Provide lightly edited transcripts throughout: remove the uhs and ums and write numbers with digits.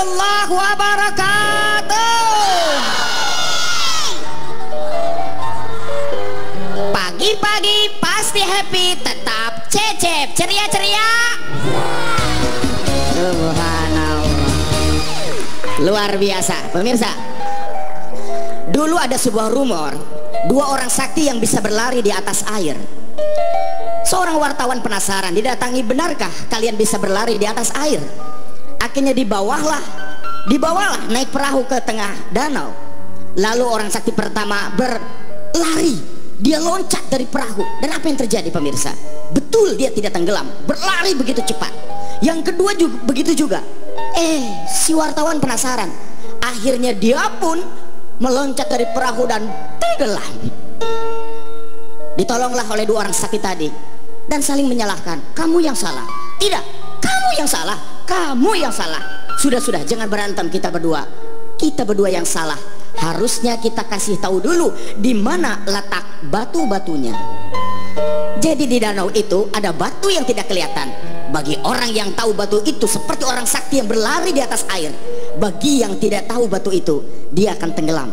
warahmatullahi wabarakatuh. Pagi-pagi pasti happy, tetap cecep, ceria-ceria. Subhanallah. Luar biasa, pemirsa. Dulu ada sebuah rumor, dua orang sakti yang bisa berlari di atas air. Seorang wartawan penasaran, didatangi, benarkah kalian bisa berlari di atas air? Akhirnya dibawalah naik perahu ke tengah danau. Lalu orang sakti pertama berlari, dia loncat dari perahu. Dan apa yang terjadi, pemirsa? Betul, dia tidak tenggelam, berlari begitu cepat. Yang kedua juga begitu juga. Si wartawan penasaran, akhirnya dia pun meloncat dari perahu dan tenggelam. Ditolonglah oleh dua orang sakti tadi dan saling menyalahkan. Kamu yang salah. Tidak, kamu yang salah. Kamu yang salah. Sudah, jangan berantem kita berdua. Kita berdua yang salah. Harusnya kita kasih tahu dulu di mana letak batu-batunya. Jadi di danau itu ada batu yang tidak kelihatan. Bagi orang yang tahu batu itu seperti orang sakti yang berlari di atas air. Bagi yang tidak tahu batu itu, dia akan tenggelam.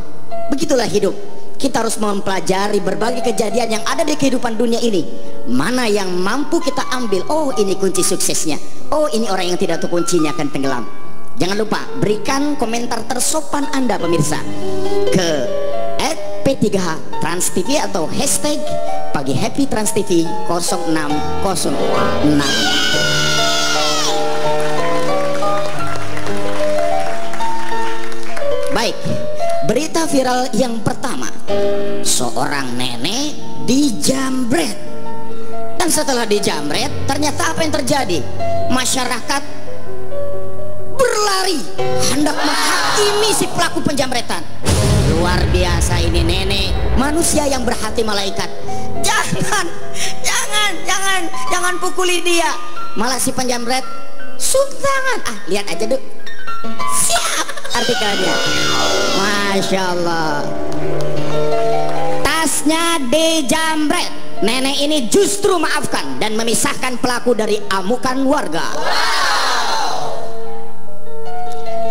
Begitulah hidup. Kita harus mempelajari berbagai kejadian yang ada di kehidupan dunia ini. Mana yang mampu kita ambil. Oh, ini kunci suksesnya. Oh, ini orang yang tidak tahu kuncinya akan tenggelam. Jangan lupa berikan komentar tersopan Anda, pemirsa, ke @P3H Trans TV atau hashtag Pagi Happy Trans TV 0606. Baik, berita viral yang pertama, seorang nenek dijamret. Dan setelah dijamret, ternyata apa yang terjadi? Masyarakat berlari hendak menghakimi si pelaku penjamretan. Luar biasa ini nenek, manusia yang berhati malaikat. Jangan pukuli dia. Malah si penjamret suntangan. Lihat aja dulu. Siap artikelnya. Masya Allah. Tasnya dijamret. Nenek ini justru maafkan dan memisahkan pelaku dari amukan warga.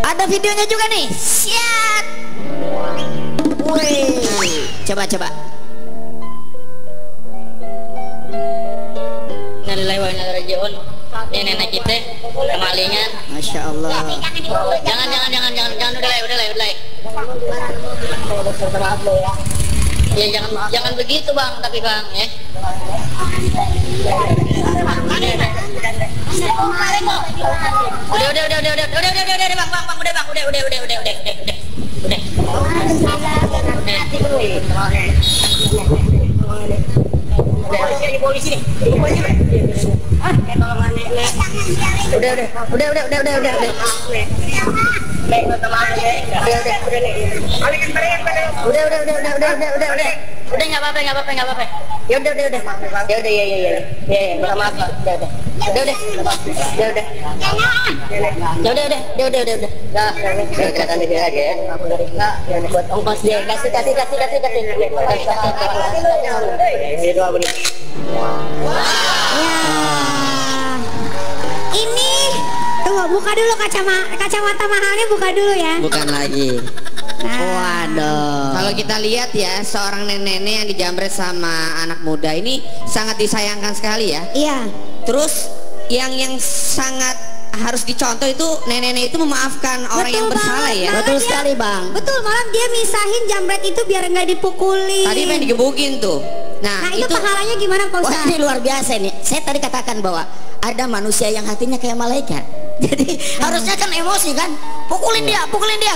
Ada videonya juga nih. Siap. Wih, coba. Ini nenek kita kemalingan. Masya Allah. Jangan udah. Ya jangan begitu bang, tapi bang ya. Udah udah nggak apa-apa. Ya udah. Buat ongkos dia. Kasih. Ini tunggu, buka dulu kacamata mahalnya, buka dulu ya. Bukan lagi. Waduh. Kalau kita lihat ya, seorang nenek-nenek yang dijamret sama anak muda ini sangat disayangkan sekali ya. Iya. Terus yang sangat harus dicontoh itu nenek-nenek itu memaafkan orang yang bersalah ya. Betul sekali bang. Betul, malah dia misahin jamret itu biar nggak dipukuli. Tadi pengen digebukin tuh. Nah itu pahalanya gimana Pak Ustaz? Wah, ini luar biasa nih. Saya tadi katakan bahwa ada manusia yang hatinya kayak malaikat. Jadi harusnya kan emosi kan, pukulin dia.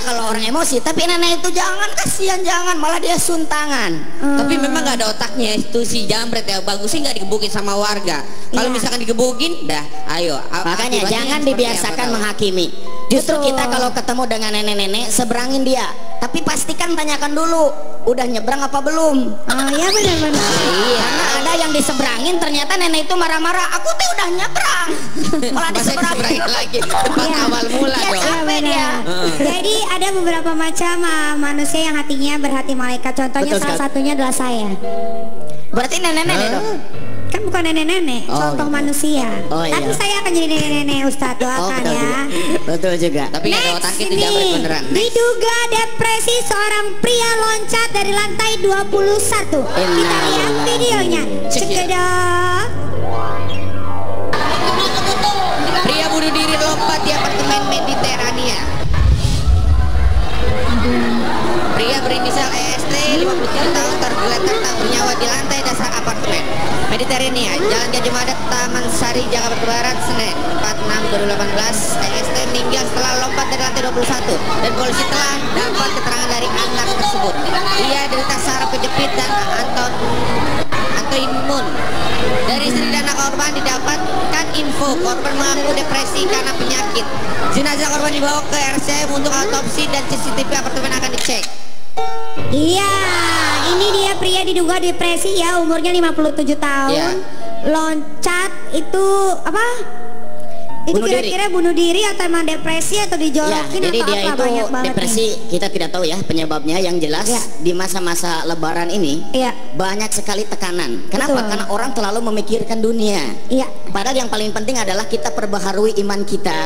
Kalau orang emosi. Tapi nenek itu kasihan, malah dia suntangan. Tapi memang nggak ada otaknya itu si jamret ya. Bagusnya nggak digebukin sama warga. Kalau misalkan digebukin, dah, ayo. Makanya jangan dibiasakan menghakimi. Justru kita kalau ketemu dengan nenek-nenek, seberangin dia. Tapi pastikan tanyakan dulu, udah nyebrang apa belum? Ya benar-benar. Iya. Karena ada yang diseberangin, ternyata nenek itu marah-marah. Aku tuh udah nyebrang, malah diseberangin lagi. Awal mula dong. Capek dia. Jadi ada beberapa macam manusia yang hatinya berhati malaikat. Contohnya salah satunya adalah saya. Berarti nenek-nenek dong. Kan kan bukan nenek-nenek, Oh, contoh gitu. manusia. Oh, iya. Tapi saya akan jadi nenek-nenek Ustadz, doakan betul ya. juga. Betul juga. Tapi nggak ada Next otaknya ini, dijamret beneran. diduga depresi seorang pria loncat dari lantai 21. Kita lihat videonya. Cekidot. Pria bunuh diri lompat di apartemen Mediterania. Pria berinisial EST 53 tahun tergeletak tak bernyawa di lantai dasar apartemen Mediterania, Jalan Gajah Mada, Taman Sari, Jakarta Barat, Senin 4/6/2018. EST meninggal setelah lompat dari lantai 21 dan polisi telah dapat keterangan dari anak tersebut. Ia derita saraf kejepit dan autoimun. Dari istri dan anak korban didapatkan info korban mengaku depresi karena penyakit. Jenazah korban dibawa ke RSCM untuk autopsi dan CCTV apartemen akan dicek. Iya, ini dia pria diduga depresi ya, umurnya 57 tahun. Iya. Loncat itu apa? Itu Bunuh diri. kira-kira bunuh diri atau emang depresi atau Ya, dijorokin jadi atau dia apa? itu Banyak banget depresi, kita tidak tahu ya penyebabnya. Yang jelas Ya. di masa-masa lebaran ini Iya. banyak sekali tekanan. Kenapa? Betul. Karena orang terlalu memikirkan dunia. Iya. Padahal yang paling penting adalah kita perbaharui iman kita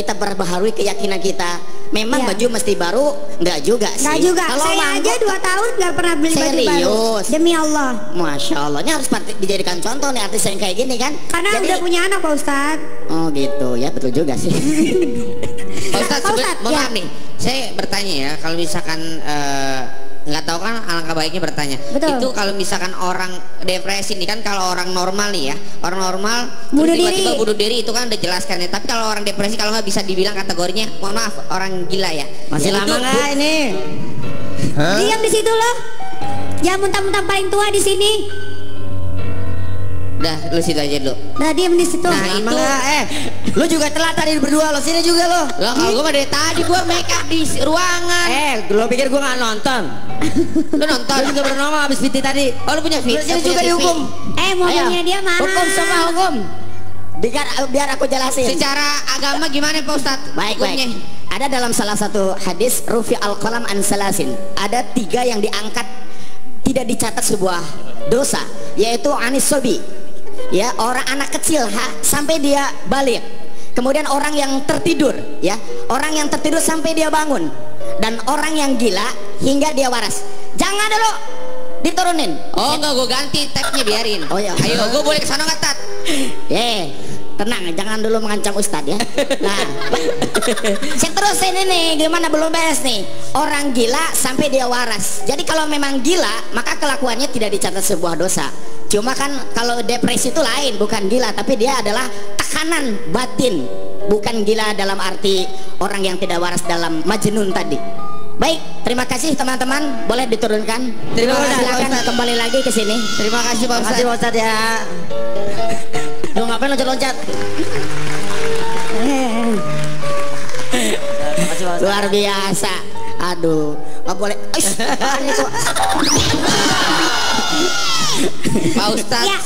perbaharui keyakinan kita. Memang Iya. baju mesti baru, enggak juga sih. Enggak juga, Kalau saya mangkok, aja 2 tahun gak pernah beli baju baru. Serius? Demi Allah. Masya Allah, ini harus dijadikan contoh nih artis yang kayak gini kan. Karena Jadi- udah punya anak Pak Ustadz. Oh gitu, ya betul juga sih. Pak Ustadz, Pak Ustadz, mohon ya. maaf nih, saya bertanya ya, kalau misalkan nggak tahu kan, alangkah baiknya bertanya. Betul. Itu kalau misalkan orang depresi nih kan, kalau orang normal nih ya, orang normal Bunuh terus tiba-tiba diri. bunuh diri itu kan udah jelaskan ya. Tapi kalau orang depresi, kalau nggak bisa dibilang kategorinya, mohon maaf, orang gila ya. Masih Itu lama nggak ini? Diam di situ loh. Jangan mentang-mentang paling tua di sini. Dah, lu situ aja dulu. Nah, diam di situ. Nah, Lama itu nggak? Lu juga telat tadi berdua lo, sini juga lo. Loh, kalau gue mah dari tadi gue make up di ruangan. Lo pikir gua nggak nonton? Lu nonton? Lu juga bernama habis PT tadi. Oh, lu punya fit? Lu sini Punya juga TV. dihukum. Mobilnya Ayo. dia mahal. Hukum sama hukum. Biar aku jelasin. Secara agama gimana Pak Ustadz? Baik, Hukumnya? baik. Ada dalam salah satu hadis Rufi al-qalam an salasin. Ada 3 yang diangkat tidak dicatat sebuah dosa, yaitu anis sobi. Ya, orang anak kecil sampai dia balik. Kemudian orang yang tertidur, ya. Orang yang tertidur sampai dia bangun. Dan orang yang gila hingga dia waras. Jangan dulu diturunin. Oh enggak, gue ganti tagnya, biarin. Oh, iya. Ayo, gue boleh kesana nggak, Tat? Tenang, jangan dulu mengancam Ustadz ya. Nah, saya terusin ini, gimana belum beres nih. Orang gila sampai dia waras. Jadi kalau memang gila, maka kelakuannya tidak dicatat sebuah dosa. Cuma kan kalau depresi itu lain, bukan gila, tapi dia adalah tekanan batin, bukan gila dalam arti orang yang tidak waras dalam majnun tadi. Baik, terima kasih teman-teman, boleh diturunkan. Terima kasih, Pak Silakan Ustadz. kembali lagi ke sini. Terima kasih Pak Terima Ustadz. kasih Pak Ustadz ya. Lu ngapain loncat-loncat? Luar biasa. Aduh, nggak boleh. Apaan itu? Pak Ustadz Ya.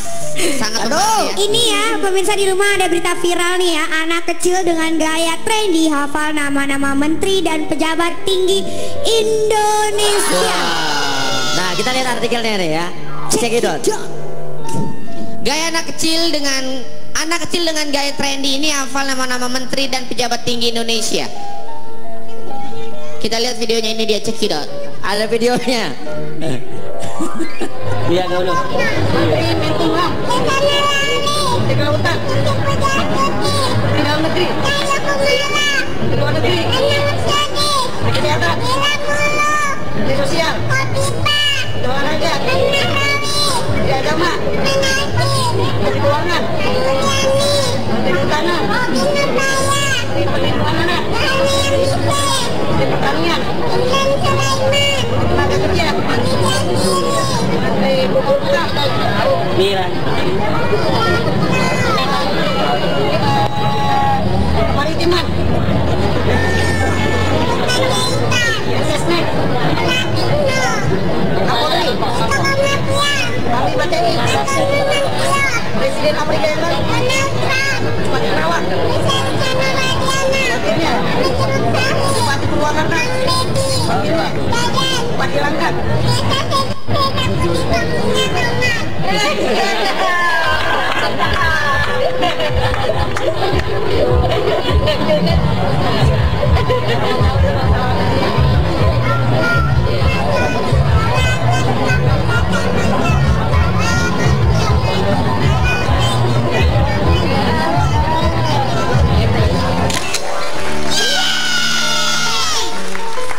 sangat Aduh. memahami ya. Ini ya, pemirsa di rumah ada berita viral nih ya. Anak kecil dengan gaya trendy hafal nama-nama menteri dan pejabat tinggi Indonesia. Nah, kita lihat artikelnya nih ya. Cekidot. Gaya anak kecil dengan gaya trendy ini hafal nama-nama menteri dan pejabat tinggi Indonesia. Kita lihat videonya, ini dia, cekidot. Ada videonya. Iya, dulu. Maritiman. Kapolri. Panglima TNI. Presiden Afrika yang baru. Bupati Kerawang. Wakilnya. Bupati Purwakarta. Wakilnya. Bupati Langkat.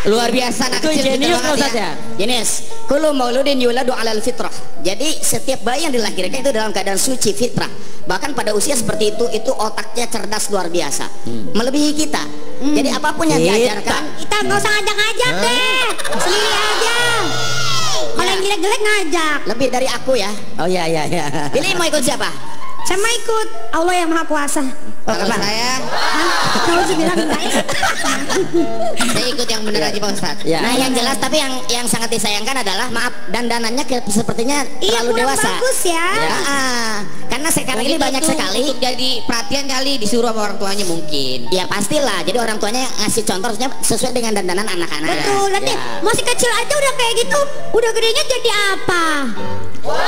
Luar biasa anak Itu kecil jenius loh Ustaz ya. Jenius. Kullu mauludin yuladu alal fitrah. Jadi setiap bayi yang dilahirkan itu dalam keadaan suci fitrah. Bahkan pada usia seperti itu otaknya cerdas luar biasa. Melebihi kita. Jadi apapun yang diajarkan, Kita nggak usah ngajak-ngajak deh, sendiri aja. Kalau yang jelek-jelek ngajak. lebih dari aku ya. Oh iya. Pilih mau ikut siapa? Saya mau ikut Allah yang Maha Kuasa. Kalau saya Kalau bilang enggak ya. saya ikut yang benar aja Pak Ustaz. Ya. Nah yang jelas tapi yang sangat disayangkan adalah maaf dandanannya sepertinya Iya, terlalu kurang dewasa. bagus ya. Karena sekarang ini Mungkin banyak itu sekali. untuk jadi perhatian kali disuruh sama orang tuanya mungkin. Ya pastilah. Jadi orang tuanya ngasih contoh harusnya sesuai dengan dandanan anak-anak. Betul, nanti masih kecil aja udah kayak gitu, udah gedenya jadi apa?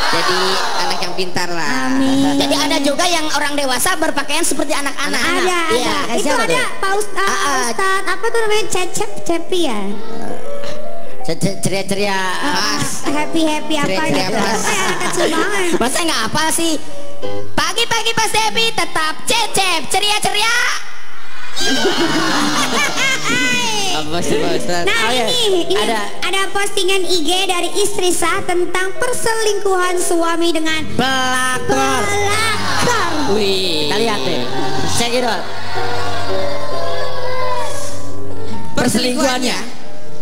Jadi anak yang pintar lah. Amin. Jadi ada juga yang orang dewasa berpakaian seperti anak-anak. Ada, Iya. ada. Itu siapa ada tuh? Pak Ustad, apa tuh namanya, Cepi ya? Ceria-ceria. Happy apa Ceria-ceria gitu. pas. Anak kecil banget. Masa nggak apa sih? Pagi-pagi Pas Depi tetap cecep ceria-ceria. Apa sih Pak Ustaz? Nah ini ada postingan IG dari istri sah tentang perselingkuhan suami dengan Pelakor. pelakor. Wih. Kita lihat deh. Check it out. Perselingkuhannya,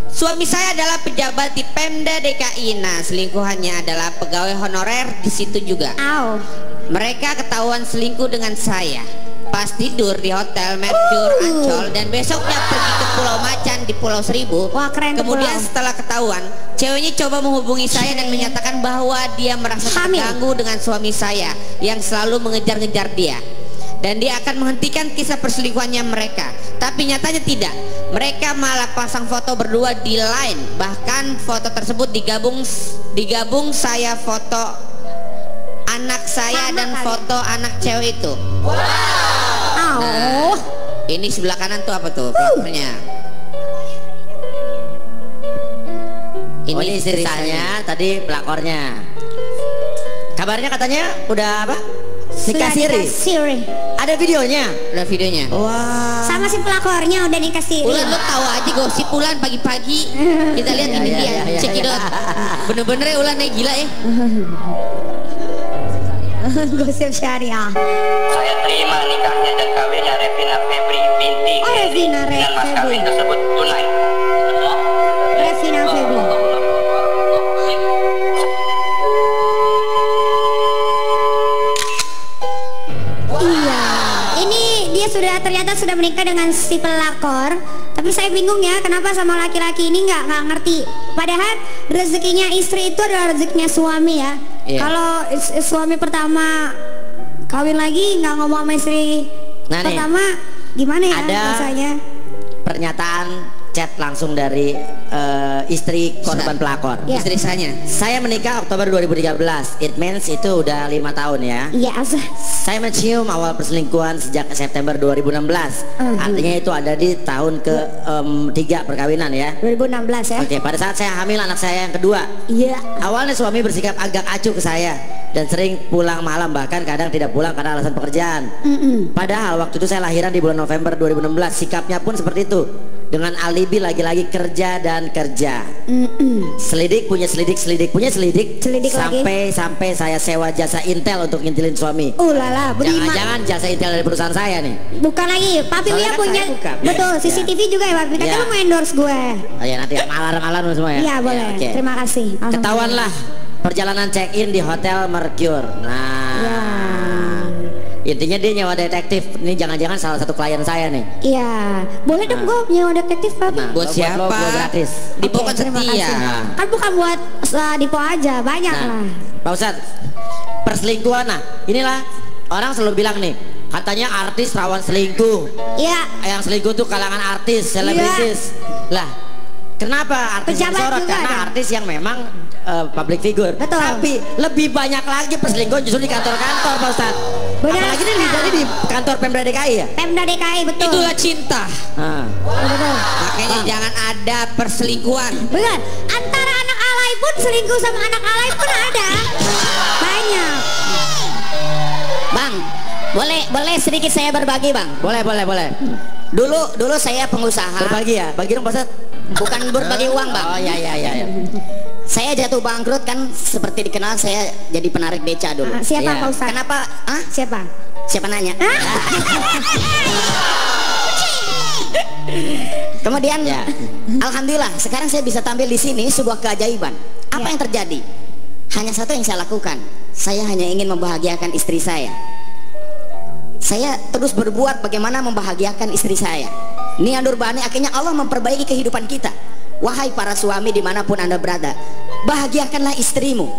suami saya adalah pejabat di Pemda DKI. Nah, selingkuhannya adalah pegawai honorer di situ juga. Au. Mereka ketahuan selingkuh dengan saya pas tidur di hotel Mercure Ancol dan besoknya pergi ke Pulau Macan di Pulau Seribu. Wah, keren tuh Kemudian pulau. setelah ketahuan, ceweknya coba menghubungi saya dan menyatakan bahwa dia merasa Hamil. terganggu dengan suami saya yang selalu mengejar-ngejar dia. Dan dia akan menghentikan kisah perselingkuhannya mereka. Tapi nyatanya tidak. Mereka malah pasang foto berdua di line. Bahkan foto tersebut digabung saya foto anak saya Sama dan kali. foto anak cewek itu. Au. Nah, ini sebelah kanan tuh apa tuh pelapornya? Ini istri sahnya, tadi pelakornya. Kabarnya katanya udah apa? Nikah Sudah siri. nikah siri. Ada videonya. Udah videonya. Wah. Sama si pelakornya udah nikah siri. Ulan lu tahu aja gosip Ulan pagi-pagi. Kita lihat ini dia. Cekidot. Bener-bener ya Ulan gila ya. Gosip syariah. Saya terima nikahnya dan kawinnya Revina Febri binti Oh, Revina dengan mas Febri. kawin tersebut tunai. Revina Febri. Iya, ini dia ternyata sudah menikah dengan si pelakor. Tapi saya bingung ya, kenapa sama laki-laki ini nggak ngerti. Padahal rezekinya istri itu adalah rezekinya suami ya. Iya. Kalau suami pertama kawin lagi nggak ngomong sama istri Nah, nih, pertama, gimana ya ada rasanya? Pernyataan chat langsung dari istri korban pelakor. Ya. Istri sahnya. Saya menikah Oktober 2013. It means itu udah 5 tahun ya. Iya, Saya mencium awal perselingkuhan sejak September 2016. Artinya itu ada di tahun ke-3 perkawinan ya. 2016 ya. Oke, pada saat saya hamil anak saya yang kedua. Iya. Awalnya suami bersikap agak acuh ke saya dan sering pulang malam, bahkan kadang tidak pulang karena alasan pekerjaan. Padahal waktu itu saya lahiran di bulan November 2016. Sikapnya pun seperti itu, dengan alibi lagi-lagi kerja dan kerja. Selidik punya selidik, selidik punya selidik, Selidik sampai saya sewa jasa intel untuk ngintilin suami. Lala, beriman. Jangan-jangan jasa intel dari perusahaan saya nih. Bukan lagi, Papi Soalnya Wia kan punya. saya buka. Betul, Ya. CCTV juga ya Papi. Kan Ya. lu mau endorse gue. Oh ya, nanti alarm semua ya. Iya, boleh. Ya, oke. Terima kasih. Ketahuanlah perjalanan check-in di Hotel Mercure. Nah, Ya. intinya dia nyewa detektif. Ini jangan-jangan salah satu klien saya nih. Iya, boleh dong gue nyewa detektif Papi. Nah, Buat siapa? lo, gua gratis. Dipo Oke, kan terima setia. kasih. Nah. Kan bukan buat Dipo aja, banyak Nah, lah. Pak Ustadz, perselingkuhan. Nah, inilah orang selalu bilang nih, katanya artis rawan selingkuh. Iya. Yang selingkuh tuh kalangan artis, selebritis. Lah, Kenapa artis yang Pejabat sorot? juga Karena ada. artis yang memang public figure. Betul. Tapi lebih banyak lagi perselingkuhan justru di kantor-kantor, Pak Ustadz. Benar Apalagi ini sekali. jadi di kantor Pemda DKI ya. Pemda DKI betul. Itulah cinta. Nah. Betul. Makanya jangan ada perselingkuhan. Benar. Antara anak alay pun selingkuh sama anak alay pun ada. Banyak. Bang, boleh sedikit saya berbagi, Bang. Boleh. Dulu saya pengusaha. Berbagi ya? Bagi dong Pak Ustadz. Bukan berbagi uang, Bang. Oh iya. Saya jatuh bangkrut kan seperti dikenal saya jadi penarik beca dulu. Siapa Iya. Pak Ustadz? Kenapa? Ah, Siapa? siapa nanya? Kemudian, Ya. alhamdulillah sekarang saya bisa tampil di sini sebuah keajaiban. Apa Ya. yang terjadi? Hanya satu yang saya lakukan. Saya hanya ingin membahagiakan istri saya. Saya terus berbuat bagaimana membahagiakan istri saya. Nia Nurbani, akhirnya Allah memperbaiki kehidupan kita. Wahai para suami dimanapun anda berada, bahagiakanlah istrimu.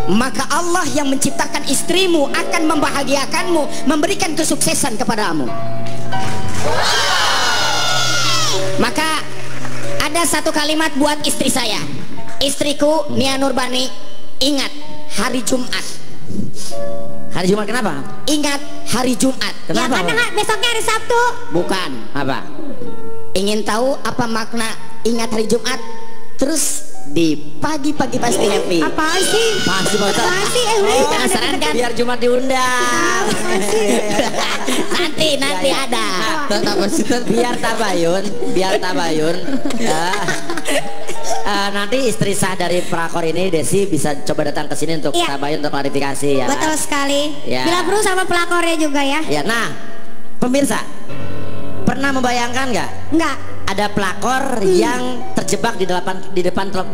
Maka Allah yang menciptakan istrimu akan membahagiakanmu, memberikan kesuksesan kepadamu. Maka ada satu kalimat buat istri saya. Istriku Nia Nurbani, ingat hari Jumat. Hari Jumat kenapa? Ingat hari Jumat. Ya Kenapa? karena besoknya hari Sabtu. Bukan. Apa? Ingin tahu apa makna ingat hari Jumat? Terus di pagi-pagi pasti happy. Apaan sih? Pasti Pak Ustadz. Apaan sih? Penasaran kan? Biar Jumat diundang. Nanti ada. Tetap biar tabayun. Nanti istri sah dari pelakor ini Desi bisa coba datang ke sini untuk Iya. tabayun untuk klarifikasi ya. Betul sekali. Ya. Bila perlu sama pelakornya juga ya. Ya, nah, pemirsa pernah membayangkan nggak Enggak. ada pelakor yang terjebak di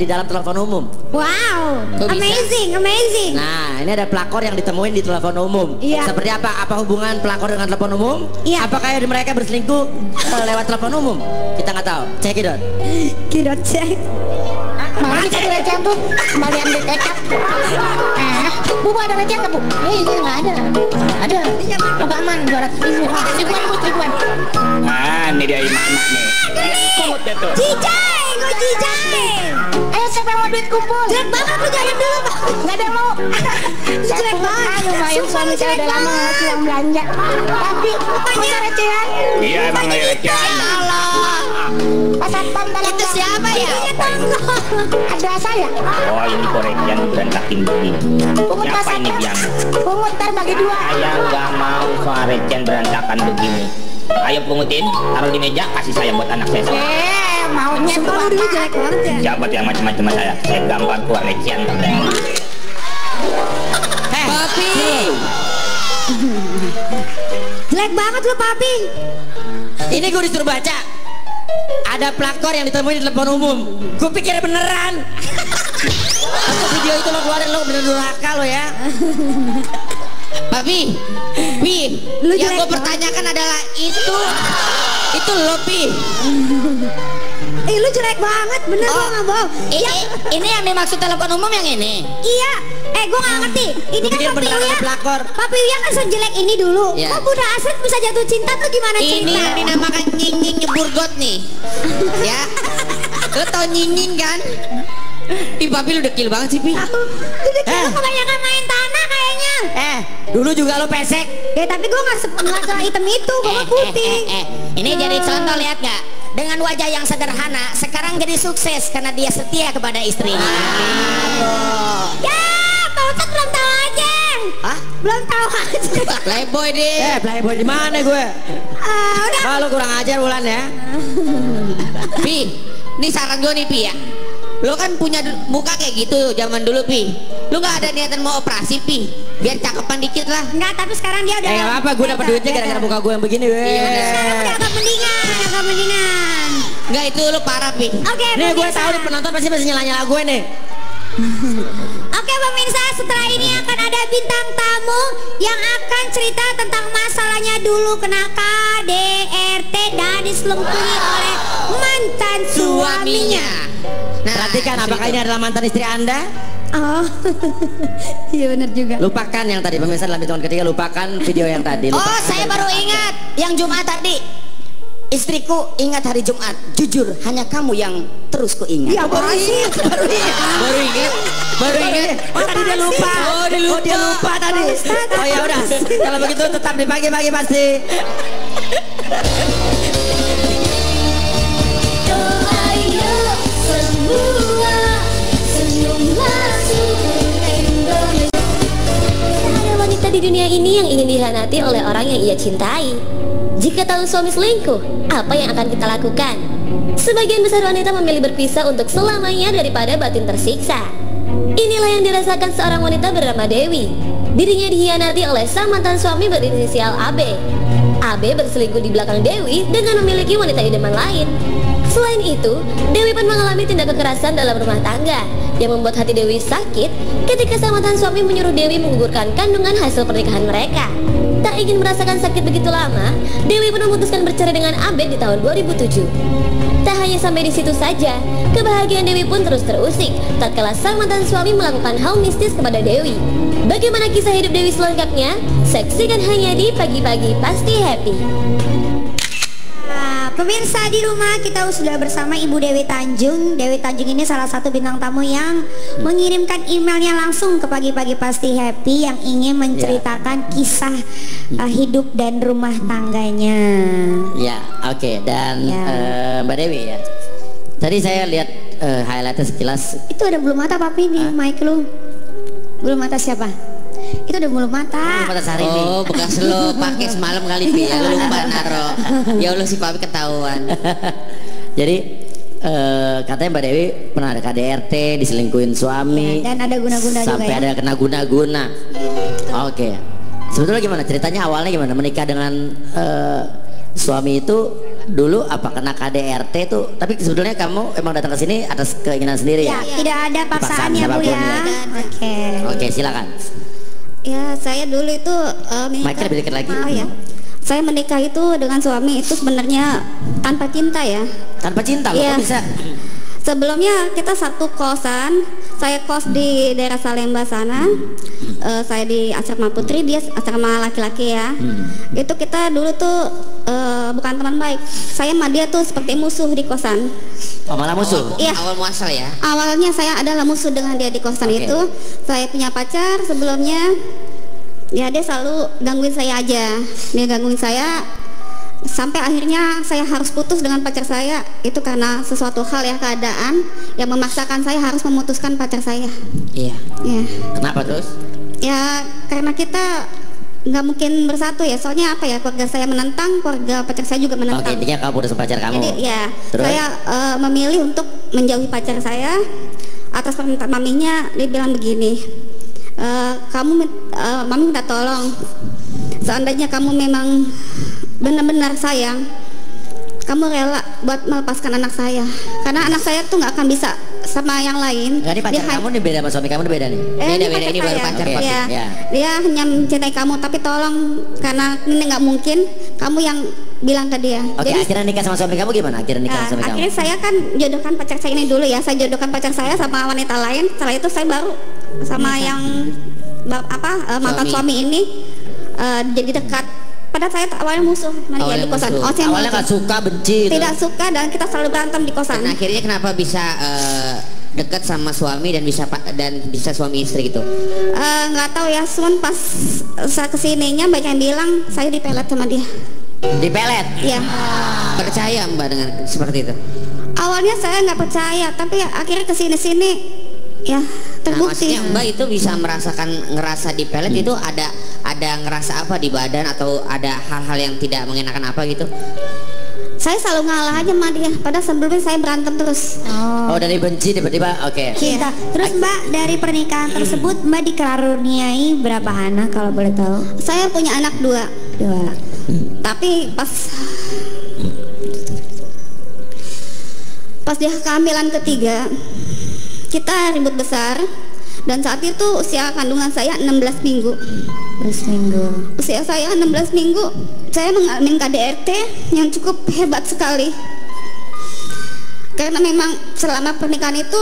dalam telepon umum? Wow. Kok bisa? Amazing. Nah, ini ada pelakor yang ditemuin di telepon umum. Iya. Seperti apa? Apa hubungan pelakor dengan telepon umum? Iya. Apakah mereka berselingkuh lewat telepon umum? Kita nggak tahu. Cek it out. Kidot cek. Mau bisa direcehan tuh, kembali ambil kecap. Bu ada recehan nggak bu? Ini nggak ada. Ada. Agak aman 200.000. Ribuan. Ah, ini dia emak-emak nih. Kumut deh tuh. Cijai, gue cijai. Ayo siapa yang mau duit kumpul? Jelek banget lu jangan dulu Pak. Nggak ada yang mau. Jelek banget. Lumayan suami saya udah lama ngasih uang belanja. Tapi masa recehan? Iya emang nggak recehan. Pas satpam dalam Itu siapa ya? Ada saya. Oh ini koreksian berantakin begini. Pungut pas Siapa ini satpam. biang? Pungut ntar bagi 2. Saya nggak mau soal recehan berantakan begini. Ayo pungutin, taruh di meja, kasih saya buat anak saya. Maunya tuh Kalau dulu jelek banget ya. Siapa tuh yang macam-macam sama saya gampar keluar recehan. Papi. Jelek banget lu Papi. Ini gue disuruh baca. Ada pelakor yang ditemuin di telepon umum. Gue pikir beneran. Atau video itu lo keluarin, lo bener durhaka lo ya. Papi. Pi. Lu Yang jelek gue pertanyakan adalah itu lo Pi. Lu jelek banget, bener gua nggak bohong. Ini yang dimaksud telepon umum yang ini. Iya, gua nggak ngerti. Ini Gua kan pikir Papi beneran ada Uya. pelakor. Papi Uya kan sejelek ini dulu. Iya. Kok Bunda Astrid bisa jatuh cinta tuh gimana Ini cerita? yang dinamakan nying-nying nyebur got nih. Ya. Lo tau nying-nying kan? Ih Papi lu dekil banget sih Pi. Udah kayak kebanyakan main tanah kayaknya. Dulu juga lo pesek. Ya tapi gua nggak hitam itu, gua mah putih. Ini jadi contoh, lihat gak? Dengan wajah yang sederhana, sekarang jadi sukses karena dia setia kepada istrinya. Ya, Pak Ustadz belum tahu aja. Hah? Belum tahu aja. Playboy deh. Playboy di mana gue? Udah. Kalau kurang ajar Wulan ya. Pi, ini saran gue nih Pi ya. Lo kan punya muka kayak gitu zaman dulu Pi. Lo gak ada niatan mau operasi Pi, biar cakepan dikit lah. Enggak, tapi sekarang dia udah. Gak apa-apa, gue dapat duitnya gara-gara muka gue yang begini. Sekarang udah agak mendingan. Enggak, itu lo parah Pi. Oke, Nih gue pemirsa. tahu nih penonton pasti masih nyala-nyala gue nih. Oke pemirsa, setelah ini akan ada bintang tamu yang akan cerita tentang masalahnya dulu kena KDRT dan diselingkuhi oleh mantan suaminya. Nah, Perhatikan, apakah ini adalah mantan istri Anda? Oh, iya benar juga. Lupakan yang tadi, pemirsa dalam hitungan ketiga lupakan video yang tadi. Oh, Lupakan saya dari baru belakang. ingat yang Jumat tadi. Istriku, ingat hari Jumat. Jujur, hanya kamu yang terus ku ingat. Ya baru ingat. Baru ingat. Oh tadi dia lupa. Oh dia lupa tadi. Oh ya udah. Kalau begitu tetap di pagi-pagi pasti. Ada wanita di dunia ini yang ingin dihianati oleh orang yang ia cintai. Jika tahu suami selingkuh, apa yang akan kita lakukan? Sebagian besar wanita memilih berpisah untuk selamanya daripada batin tersiksa. Inilah yang dirasakan seorang wanita bernama Dewi. Dirinya dihianati oleh sang mantan suami berinisial AB. AB berselingkuh di belakang Dewi dengan memiliki wanita idaman lain. Selain itu, Dewi pun mengalami tindak kekerasan dalam rumah tangga yang membuat hati Dewi sakit ketika sang mantan suami menyuruh Dewi menggugurkan kandungan hasil pernikahan mereka. Tak ingin merasakan sakit begitu lama, Dewi pun memutuskan bercerai dengan Abed di tahun 2007. Tak hanya sampai di situ saja, kebahagiaan Dewi pun terus terusik tatkala sang mantan suami melakukan hal mistis kepada Dewi. Bagaimana kisah hidup Dewi selengkapnya? Saksikan hanya di Pagi-Pagi Pasti Happy. Pemirsa di rumah, kita sudah bersama Ibu Dewi Tanjung. Dewi Tanjung ini salah satu bintang tamu yang mengirimkan emailnya langsung ke Pagi-Pagi Pasti Happy yang ingin menceritakan kisah hidup dan rumah tangganya. Ya, oke. Dan Mbak Dewi ya. Tadi saya lihat highlightnya sekilas. Itu ada bulu mata papi nih, mic lu. Bulu mata siapa? Itu udah bulu mata. Oh, bekas lo pakai semalam kali Pi, ya lu lupa naro. Ya Allah si Papi ketahuan. Jadi katanya Mbak Dewi pernah ada KDRT, diselingkuhin suami. Ya, dan ada guna-guna juga sampai ya. ada kena guna-guna. Oke. Sebetulnya gimana ceritanya, awalnya gimana menikah dengan suami itu? Dulu apa kena KDRT itu? Tapi sebetulnya kamu emang datang ke sini atas keinginan sendiri ya? Tidak ada paksaan ya Bu ya. Oke, silakan. Ya, saya dulu itu Mic-nya lebih dekat lagi. Ya. Saya menikah itu dengan suami itu sebenarnya tanpa cinta ya. Tanpa cinta loh, kok bisa? Sebelumnya kita satu kosan. Saya kos di daerah Salemba sana. Saya di asrama putri, dia asrama laki-laki ya. Itu kita dulu tuh bukan teman baik. Saya sama dia tuh seperti musuh di kosan. Oh, malah musuh? Iya. Awal muasal ya? Awalnya saya adalah musuh dengan dia di kosan itu. Saya punya pacar sebelumnya. Ya dia selalu gangguin saya aja. Dia gangguin saya sampai akhirnya saya harus putus dengan pacar saya. Itu karena sesuatu hal ya, keadaan yang memaksakan saya harus memutuskan pacar saya. Iya. Ya. Kenapa terus? Ya karena kita nggak mungkin bersatu ya. Soalnya apa ya, keluarga saya menentang, keluarga pacar saya juga menentang. Oke, intinya kamu putus pacar kamu. Jadi ya terus? saya memilih untuk menjauhi pacar saya atas permintaan maminya. Dia bilang begini, mami minta tolong, seandainya kamu memang benar-benar sayang, kamu rela buat melepaskan anak saya, karena anak saya tuh nggak akan bisa sama yang lain. Nggak, ini pacar kamu nih beda sama suami kamu nih beda nih. Beda ini baru pacar Okay. Ya. Ya. Dia hanya mencintai kamu, tapi tolong, karena ini nggak mungkin kamu yang bilang ke dia. Oke, Jadi akhirnya nikah sama suami kamu gimana? Akhirnya nikah sama suami kamu? akhirnya saya kan jodohkan pacar saya ini dulu ya. Saya jodohkan pacar saya sama wanita lain. Setelah itu saya baru sama yang mantan suami ini jadi dekat. Padahal saya awalnya musuh sama dia di kosan. Saya awalnya nggak suka, benci. tidak suka, dan kita selalu berantem di kosan. Dan akhirnya kenapa bisa dekat sama suami dan bisa suami istri gitu? Nggak tahu ya, cuman pas saya kesininya banyak yang bilang saya dipelet sama dia. Dipelet? Iya. Percaya Mbak dengan seperti itu? Awalnya saya nggak percaya, tapi akhirnya kesini-sini ya terbukti. Maksudnya Mbak itu bisa ngerasa dipelet itu ada ngerasa apa di badan, atau ada hal-hal yang tidak mengenakan apa gitu? Saya selalu ngalah aja sama dia, padahal sebelumnya saya berantem terus. Oh, dari benci tiba-tiba, oke. Cinta. Terus Mbak, dari pernikahan tersebut Mbak dikaruniai berapa anak kalau boleh tahu? Saya punya anak dua. Tapi pas dia kehamilan ketiga, kita ribut besar, dan saat itu usia kandungan saya 16 minggu. Usia saya 16 minggu, saya mengalami KDRT yang cukup hebat sekali. Karena memang selama pernikahan itu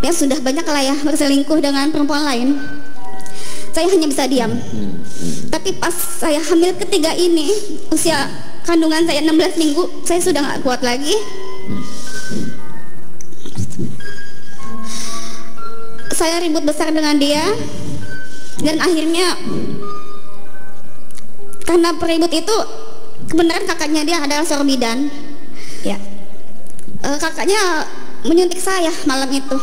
ya sudah banyak lah ya berselingkuh dengan perempuan lain. Saya hanya bisa diam. Tapi pas saya hamil ketiga ini, usia kandungan saya 16 minggu, saya sudah nggak kuat lagi. Saya ribut besar dengan dia, dan akhirnya karena peribut itu, kebenaran kakaknya dia adalah seorang bidan. Ya, kakaknya menyuntik saya malam itu.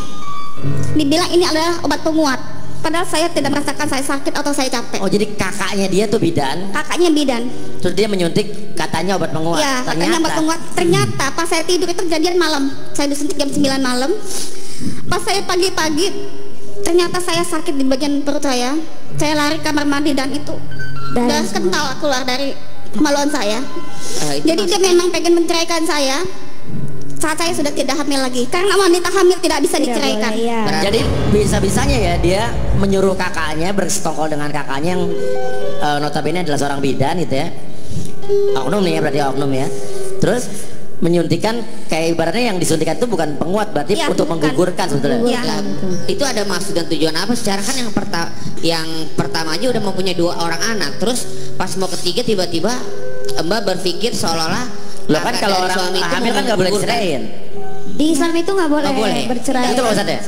Dibilang ini adalah obat penguat, padahal saya tidak merasakan saya sakit atau saya capek. Oh, jadi kakaknya dia tuh bidan. Kakaknya bidan. Terus dia menyuntik katanya obat penguat. Ya, katanya obat penguat. Ternyata pas saya tidur itu kejadian malam. Saya disuntik jam 9 malam. Pas saya pagi-pagi, ternyata saya sakit di bagian perut saya. Saya lari kamar mandi dan itu darah kental keluar dari kemaluan saya. Jadi dia memang pengen menceraikan saya saat saya sudah tidak hamil lagi, karena wanita hamil tidak bisa diceraikan. Jadi bisa-bisanya ya dia menyuruh kakaknya bersekongkol dengan kakaknya yang notabene adalah seorang bidan gitu ya. Oknum nih ya, berarti oknum ya. Terus menyuntikkan, kayak ibaratnya yang disuntikan itu bukan penguat, berarti ya, untuk menggugurkan sebetulnya. Ya. Itu ada maksud dan tujuan apa? Secara kan yang pertama aja udah mempunyai 2 orang anak, terus pas mau ketiga tiba-tiba Mbak berpikir seolah-olah Loh kan kalau orang hamil kan nggak boleh ceraiin. Di Islam itu nggak boleh, bercerai. Itu Pak Ustadz ya?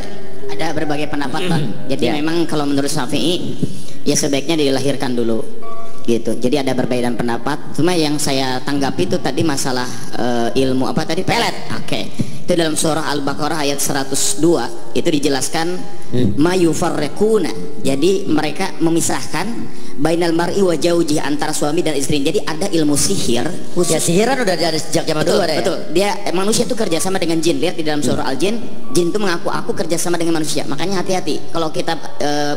Ada berbagai pendapat, Pak. Jadi memang kalau menurut Syafi'i ya sebaiknya dilahirkan dulu gitu. Jadi ada perbedaan pendapat. Cuma yang saya tanggapi itu tadi masalah ilmu apa tadi? Pelet. Oke. Itu dalam surah Al-Baqarah ayat 102 itu dijelaskan mayufarriquna. Jadi mereka memisahkan bainal mar'i wa jauji, antara suami dan istri. Jadi ada ilmu sihir khusus. Ya sihiran udah ada sejak zaman dulu ada ya. Betul. Dia manusia itu kerjasama dengan jin. Lihat di dalam surah Al-Jin, jin itu mengaku aku kerjasama dengan manusia. Makanya hati-hati kalau kita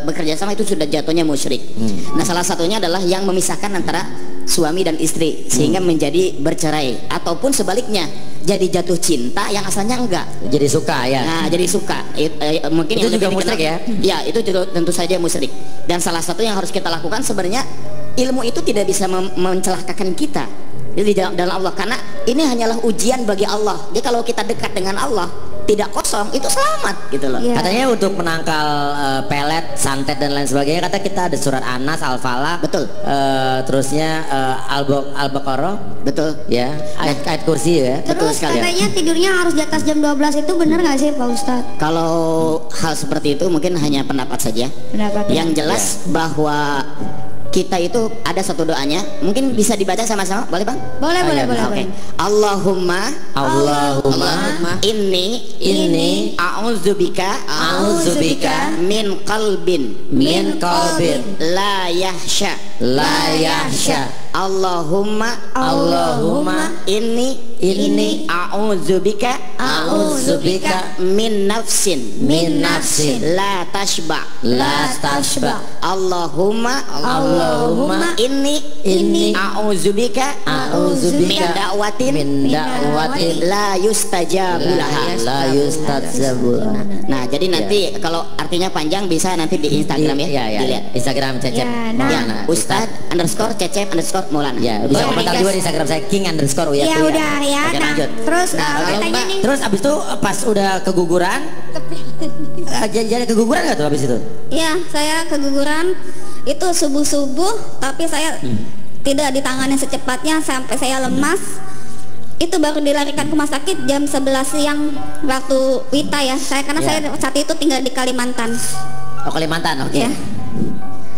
bekerja sama itu sudah jatuhnya musyrik. Nah, salah satunya adalah yang memisahkan antara suami dan istri sehingga menjadi bercerai, ataupun sebaliknya jadi jatuh cinta yang asalnya enggak, jadi suka ya. Nah, jadi suka. Mungkin itu yang juga lebih musyrik ya. Ya, itu tentu saja musyrik. Dan salah satu yang harus kita lakukan sebenarnya, ilmu itu tidak bisa mencelakakan kita di dalam Allah, karena ini hanyalah ujian bagi Allah. Jadi kalau kita dekat dengan Allah tidak kosong, itu selamat gitu loh. Katanya untuk menangkal pelet, santet dan lain sebagainya, kata kita ada surat An-Nas, Al-Falaq, betul. Terusnya Al-Baqarah, betul. Ya, ayat kursi ya. Betul sekali. Katanya tidurnya harus di atas jam 12, itu benar nggak sih Pak Ustadz? Kalau hal seperti itu mungkin hanya pendapat saja. Yang jelas bahwa kita itu ada satu doanya, mungkin bisa dibaca sama-sama, boleh Bang? Boleh, boleh. Okay. Allahumma inni a'udzubika min qalbin la yahsha Allahumma inni a'udzubika min nafsin la tashba Allahumma inni a'udzubika min da'watin la yustajabu laha. Nah, jadi nanti kalau artinya panjang bisa nanti di Instagram ya. Dilihat Instagram Cecep Maulana. Ustadz_Cecep_Maulana. Ya, bisa komentar juga di Instagram saya king_Uya. Ya udah ya. Oke, lanjut. Terus katanya nih. Terus abis itu pas udah keguguran, jadi keguguran nggak tuh abis itu? Ya, saya keguguran itu subuh-subuh, tapi saya tidak ditangani secepatnya sampai saya lemas. Itu baru dilarikan ke rumah sakit jam 11 siang waktu Wita ya. Karena saya saat itu tinggal di Kalimantan. Oh, Kalimantan, oke. Ya.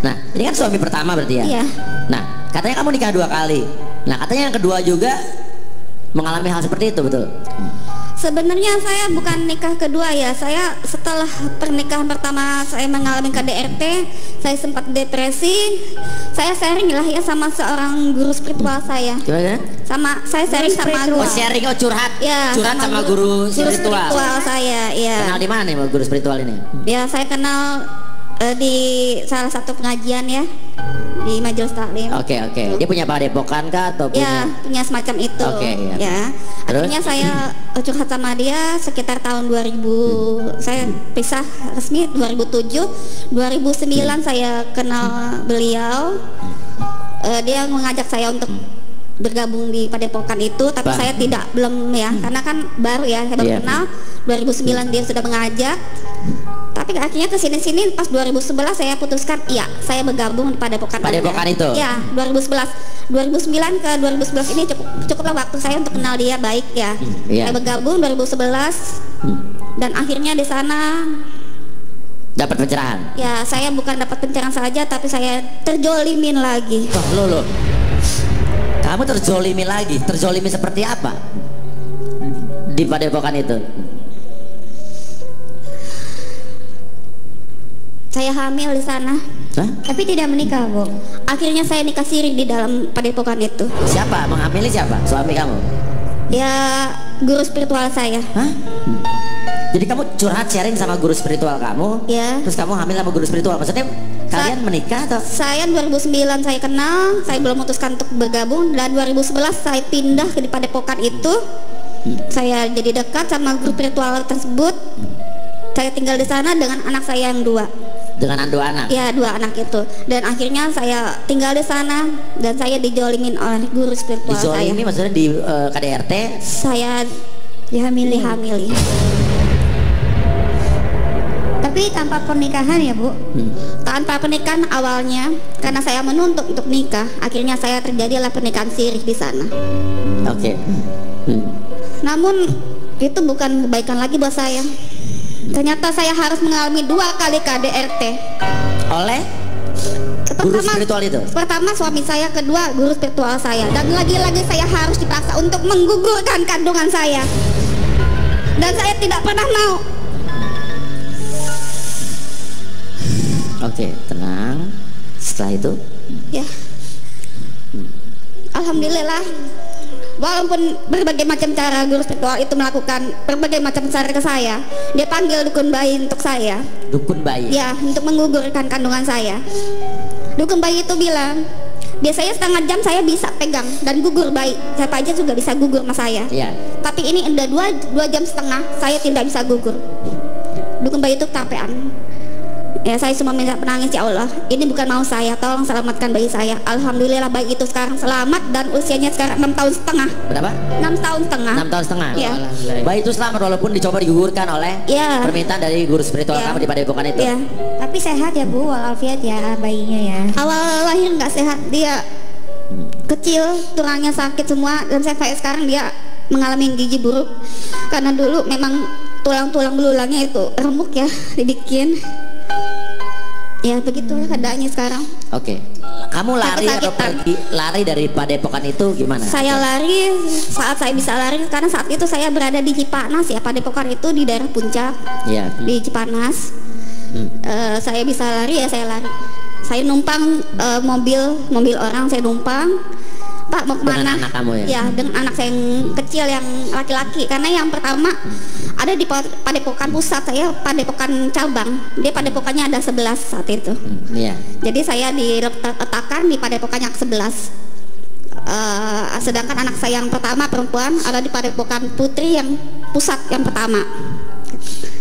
Nah, ini kan suami pertama berarti ya? Iya. Nah, katanya kamu nikah 2 kali. Nah, katanya yang kedua juga mengalami hal seperti itu, betul? Sebenarnya saya bukan nikah kedua ya. Saya setelah pernikahan pertama saya mengalami KDRT, saya sempat depresi. Saya sharing lah ya sama seorang guru spiritual saya. Gimana? Saya sharing sama guru. Sharing, curhat. Ya, curhat sama guru spiritual. Saya, ya. Kenal di mana nih guru spiritual ini? Ya, saya kenal di salah satu pengajian ya, di Majelis Taklim. Oke. Dia punya padepokan kah atau punya? Ya, punya semacam itu. Oke, ya. Akhirnya saya curhat sama dia sekitar tahun 2000. Saya pisah resmi 2007. 2009 saya kenal beliau. Dia mengajak saya untuk bergabung di padepokan itu, tapi saya belum ya, karena kan baru ya, saya baru kenal. 2009 dia sudah mengajak. Tapi akhirnya kesini-sini pas 2011 saya putuskan, iya saya bergabung di Padepokan. Padepokan itu? Ya 2011, 2009 ke 2011 ini cukuplah waktu saya untuk kenal dia baik ya. Saya bergabung 2011 dan akhirnya di sana dapat pencerahan. Ya saya bukan dapat pencerahan saja, tapi saya terjolimin lagi. Wah, lo kamu terzolimi lagi? Terzolimi seperti apa di Padepokan itu? Saya hamil di sana. Hah? Tapi tidak menikah, Bu. Akhirnya saya nikah siri di dalam Padepokan itu. Siapa? Menghamili siapa? Suami kamu? Ya guru spiritual saya. Hah? Jadi kamu curhat sharing sama guru spiritual kamu? Ya. Terus kamu hamil sama guru spiritual? Maksudnya kalian menikah atau? Saya 2009 saya kenal, saya belum memutuskan untuk bergabung, dan 2011 saya pindah ke di Padepokan itu. Saya jadi dekat sama guru spiritual tersebut. Saya tinggal di sana dengan anak saya yang 2. Dengan 2 anak? Ya 2 anak itu. Dan akhirnya saya tinggal di sana dan saya dijolimin oleh guru spiritual saya. Dijolimi maksudnya di KDRT? Saya Dihamili. dihamili. Tapi tanpa pernikahan ya, Bu? Tanpa pernikahan awalnya, karena saya menuntut untuk nikah, akhirnya saya terjadilah pernikahan siri di sana. Oke. Namun itu bukan kebaikan lagi buat saya. Ternyata saya harus mengalami 2 kali KDRT. Oleh guru spiritual itu? Pertama suami saya, kedua guru spiritual saya. Dan lagi-lagi saya harus dipaksa untuk menggugurkan kandungan saya. Dan saya tidak pernah mau. Oke, tenang. Setelah itu? Ya. Alhamdulillah. Walaupun berbagai macam cara guru spiritual itu melakukan berbagai macam cara ke saya, dia panggil dukun bayi untuk saya. Dukun bayi? Ya, untuk menggugurkan kandungan saya. Dukun bayi itu bilang, biasanya setengah jam saya bisa pegang dan gugur bayi. Siapa aja juga bisa gugur sama saya. Iya. Tapi ini udah 2 jam setengah saya tidak bisa gugur. Dukun bayi itu kecapean. Ya saya cuma minta penangis, ya Allah, ini bukan mau saya, tolong selamatkan bayi saya. Alhamdulillah bayi itu sekarang selamat dan usianya sekarang 6 tahun setengah. Berapa? 6 tahun setengah. 6 tahun setengah? Ya. Bayi itu selamat walaupun dicoba digugurkan oleh permintaan dari guru spiritual kamu di Padepokan itu? Ya. Tapi sehat ya, Bu, walafiat ya bayinya ya. Awal lahir nggak sehat, dia kecil, tulangnya sakit semua, dan sampai sekarang dia mengalami gizi buruk karena dulu memang tulang-tulang belulangnya itu remuk ya, dibikin. Ya begitulah keadaannya sekarang. Oke. Kamu lari atau pergi lari dari Padepokan itu gimana? Saya lari saat saya bisa lari, karena saat itu saya berada di Cipanas ya. Padepokan itu di daerah Puncak. Iya. Di Cipanas. Saya bisa lari ya, saya lari. Saya numpang mobil orang, saya numpang. Pak mau kemana? Dengan anak kamu ya? Ya, dengan anak saya yang kecil yang laki-laki. Karena yang pertama ada di Padepokan pusat, saya Padepokan cabang. Dia Padepokannya ada 11 saat itu. Iya. Jadi saya diletakkan di Padepokan yang 11. Sedangkan anak saya yang pertama perempuan ada di Padepokan Putri yang pusat yang pertama.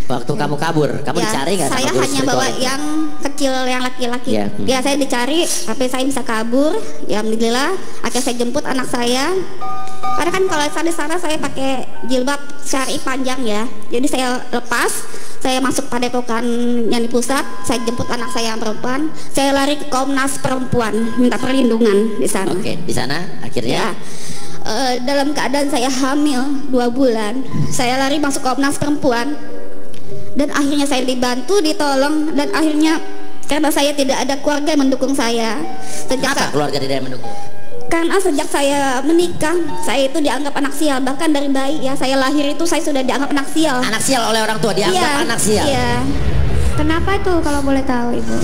Waktu kamu kabur, kamu dicari nggak sama saya guru hanya spiritual bawa itu? yang kecil, yang laki-laki. Ya saya dicari, tapi saya bisa kabur. Ya alhamdulillah, akhirnya saya jemput anak saya. Karena kan kalau saya di sana saya pakai jilbab syar'i panjang ya. Jadi saya lepas, saya masuk Padepokan yang di pusat, saya jemput anak saya yang perempuan. Saya lari ke Komnas Perempuan, minta perlindungan di sana. Oke, di sana akhirnya? Ya. Dalam keadaan saya hamil 2 bulan, saya lari masuk Komnas Perempuan. Dan akhirnya saya dibantu, ditolong, dan akhirnya karena saya tidak ada keluarga yang mendukung saya. Kenapa keluarga tidak mendukung? Karena sejak saya menikah, saya itu dianggap anak sial. Bahkan dari bayi ya, saya lahir itu saya sudah dianggap anak sial. Anak sial oleh orang tua, dianggap anak sial? Iya. Kenapa itu kalau boleh tahu, Ibu?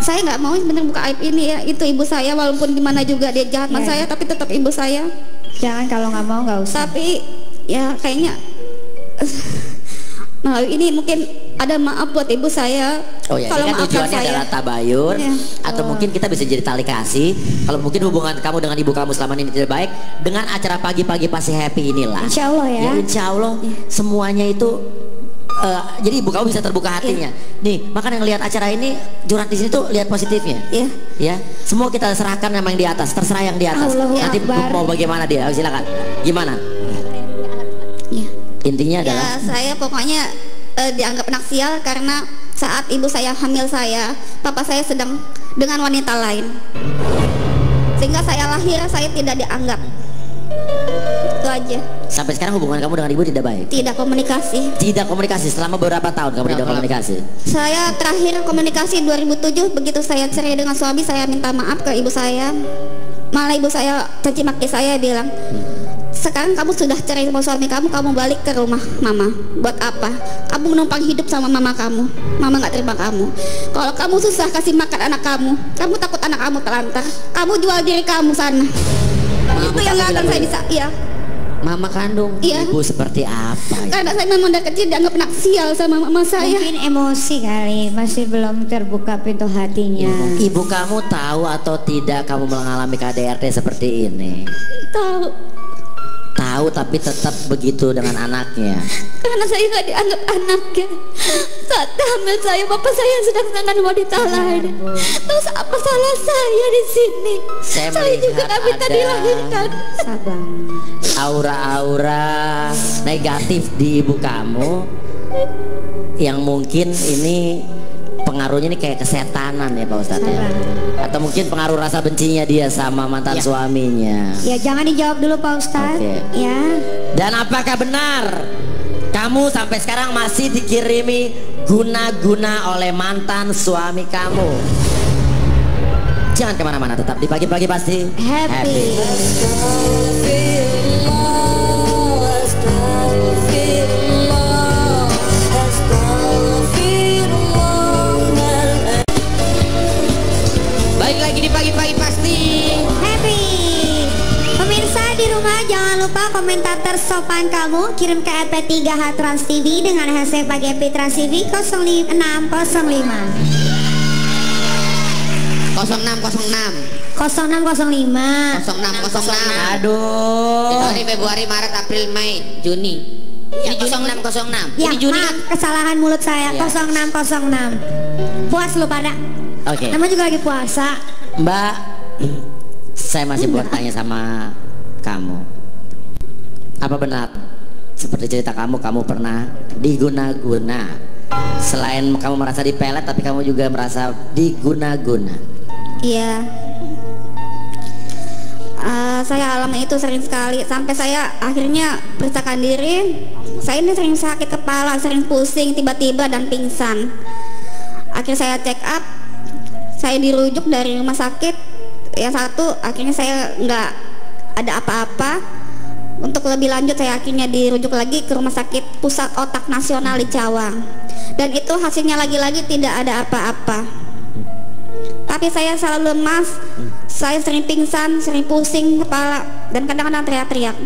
Saya nggak mau sebenarnya buka aib ini ya. Itu ibu saya, walaupun gimana juga dia jahat sama saya, tapi tetap ibu saya. Jangan, kalau nggak mau nggak usah. Tapi ya kayaknya melalui ini mungkin ada maaf buat ibu saya. Oh ya, kalau ini kan tujuannya adalah tabayun, atau mungkin kita bisa jadi tali kasih. Kalau mungkin hubungan kamu dengan ibu kamu selama ini tidak baik, dengan acara pagi-pagi pasti happy inilah. Insya Allah ya. Insya Allah semuanya itu. Jadi ibu kamu bisa terbuka hatinya. Nih, makanya ngelihat acara ini, curhat di sini tuh lihat positifnya. Ya, semua kita serahkan sama yang di atas, terserah yang di atas. Nanti mau bagaimana dia, silakan. Gimana? Intinya adalah saya pokoknya dianggap anak sial karena saat ibu saya hamil saya, papa saya sedang dengan wanita lain. Sehingga saya lahir, saya tidak dianggap. Itu aja. Sampai sekarang hubungan kamu dengan ibu tidak baik? Tidak komunikasi. Tidak komunikasi selama beberapa tahun kamu tidak komunikasi? Saya terakhir komunikasi 2007, begitu saya cerai dengan suami, saya minta maaf ke ibu saya. Malah ibu saya caci maki saya, bilang, sekarang kamu sudah cerai sama suami kamu, kamu balik ke rumah mama. Buat apa? Kamu menumpang hidup sama mama kamu. Mama gak terima kamu. Kalau kamu susah kasih makan anak kamu takut anak kamu telantar, kamu jual diri kamu sana. Itu yang gak akan saya bisa. Iya. Mama kandung ibu seperti apa? Karena saya memang dari kecil dianggap anak sial sama mama saya. Mungkin emosi kali, masih belum terbuka pintu hatinya. Ibu kamu tahu atau tidak kamu mengalami KDRT seperti ini? Tahu. Tahu tapi tetap begitu dengan anaknya. Karena saya nggak dianggap anaknya. Saat hamil saya, bapak saya sedang dengan wanita lain. Terus apa salah saya di sini? Saya juga nggak minta dilahirkan. Sabar. Aura-aura negatif di ibu kamu yang mungkin ini pengaruhnya ini kayak kesetanan ya Pak Ustadz ya? Atau mungkin pengaruh rasa bencinya dia sama mantan suaminya. Ya jangan dijawab dulu Pak Ustadz. Ya. Dan apakah benar kamu sampai sekarang masih dikirimi guna-guna oleh mantan suami kamu? Jangan kemana-mana, tetap di pagi-pagi pasti happy. Baik lagi di pagi-pagi pasti Happy. Pemirsa di rumah jangan lupa komentar tersopan kamu kirim ke RP3H Trans TV dengan hashtag Pagi Happy Trans TV 0605. 0605 Aduh. Januari, Februari, Maret, April, Mei, Juni. Ini Juni 0606. Ya Ini Juni maaf, kan? kesalahan mulut saya. 0606. Puas lu pada. Oke. Namanya juga lagi puasa. Mbak, saya masih bertanya sama kamu. Apa benar seperti cerita kamu pernah diguna-guna? Selain kamu merasa dipelet, tapi kamu juga merasa diguna-guna. Iya. Saya alami itu sering sekali, sampai saya akhirnya periksakan diri. Saya ini sering sakit kepala, sering pusing tiba-tiba dan pingsan. Akhirnya saya check up, saya dirujuk dari rumah sakit yang satu, akhirnya saya nggak ada apa-apa. Untuk lebih lanjut saya akhirnya dirujuk lagi ke Rumah Sakit Pusat Otak Nasional di Cawang, dan itu hasilnya lagi-lagi tidak ada apa-apa. Tapi saya selalu lemas, saya sering pingsan, sering pusing kepala, dan kadang-kadang teriak-teriak.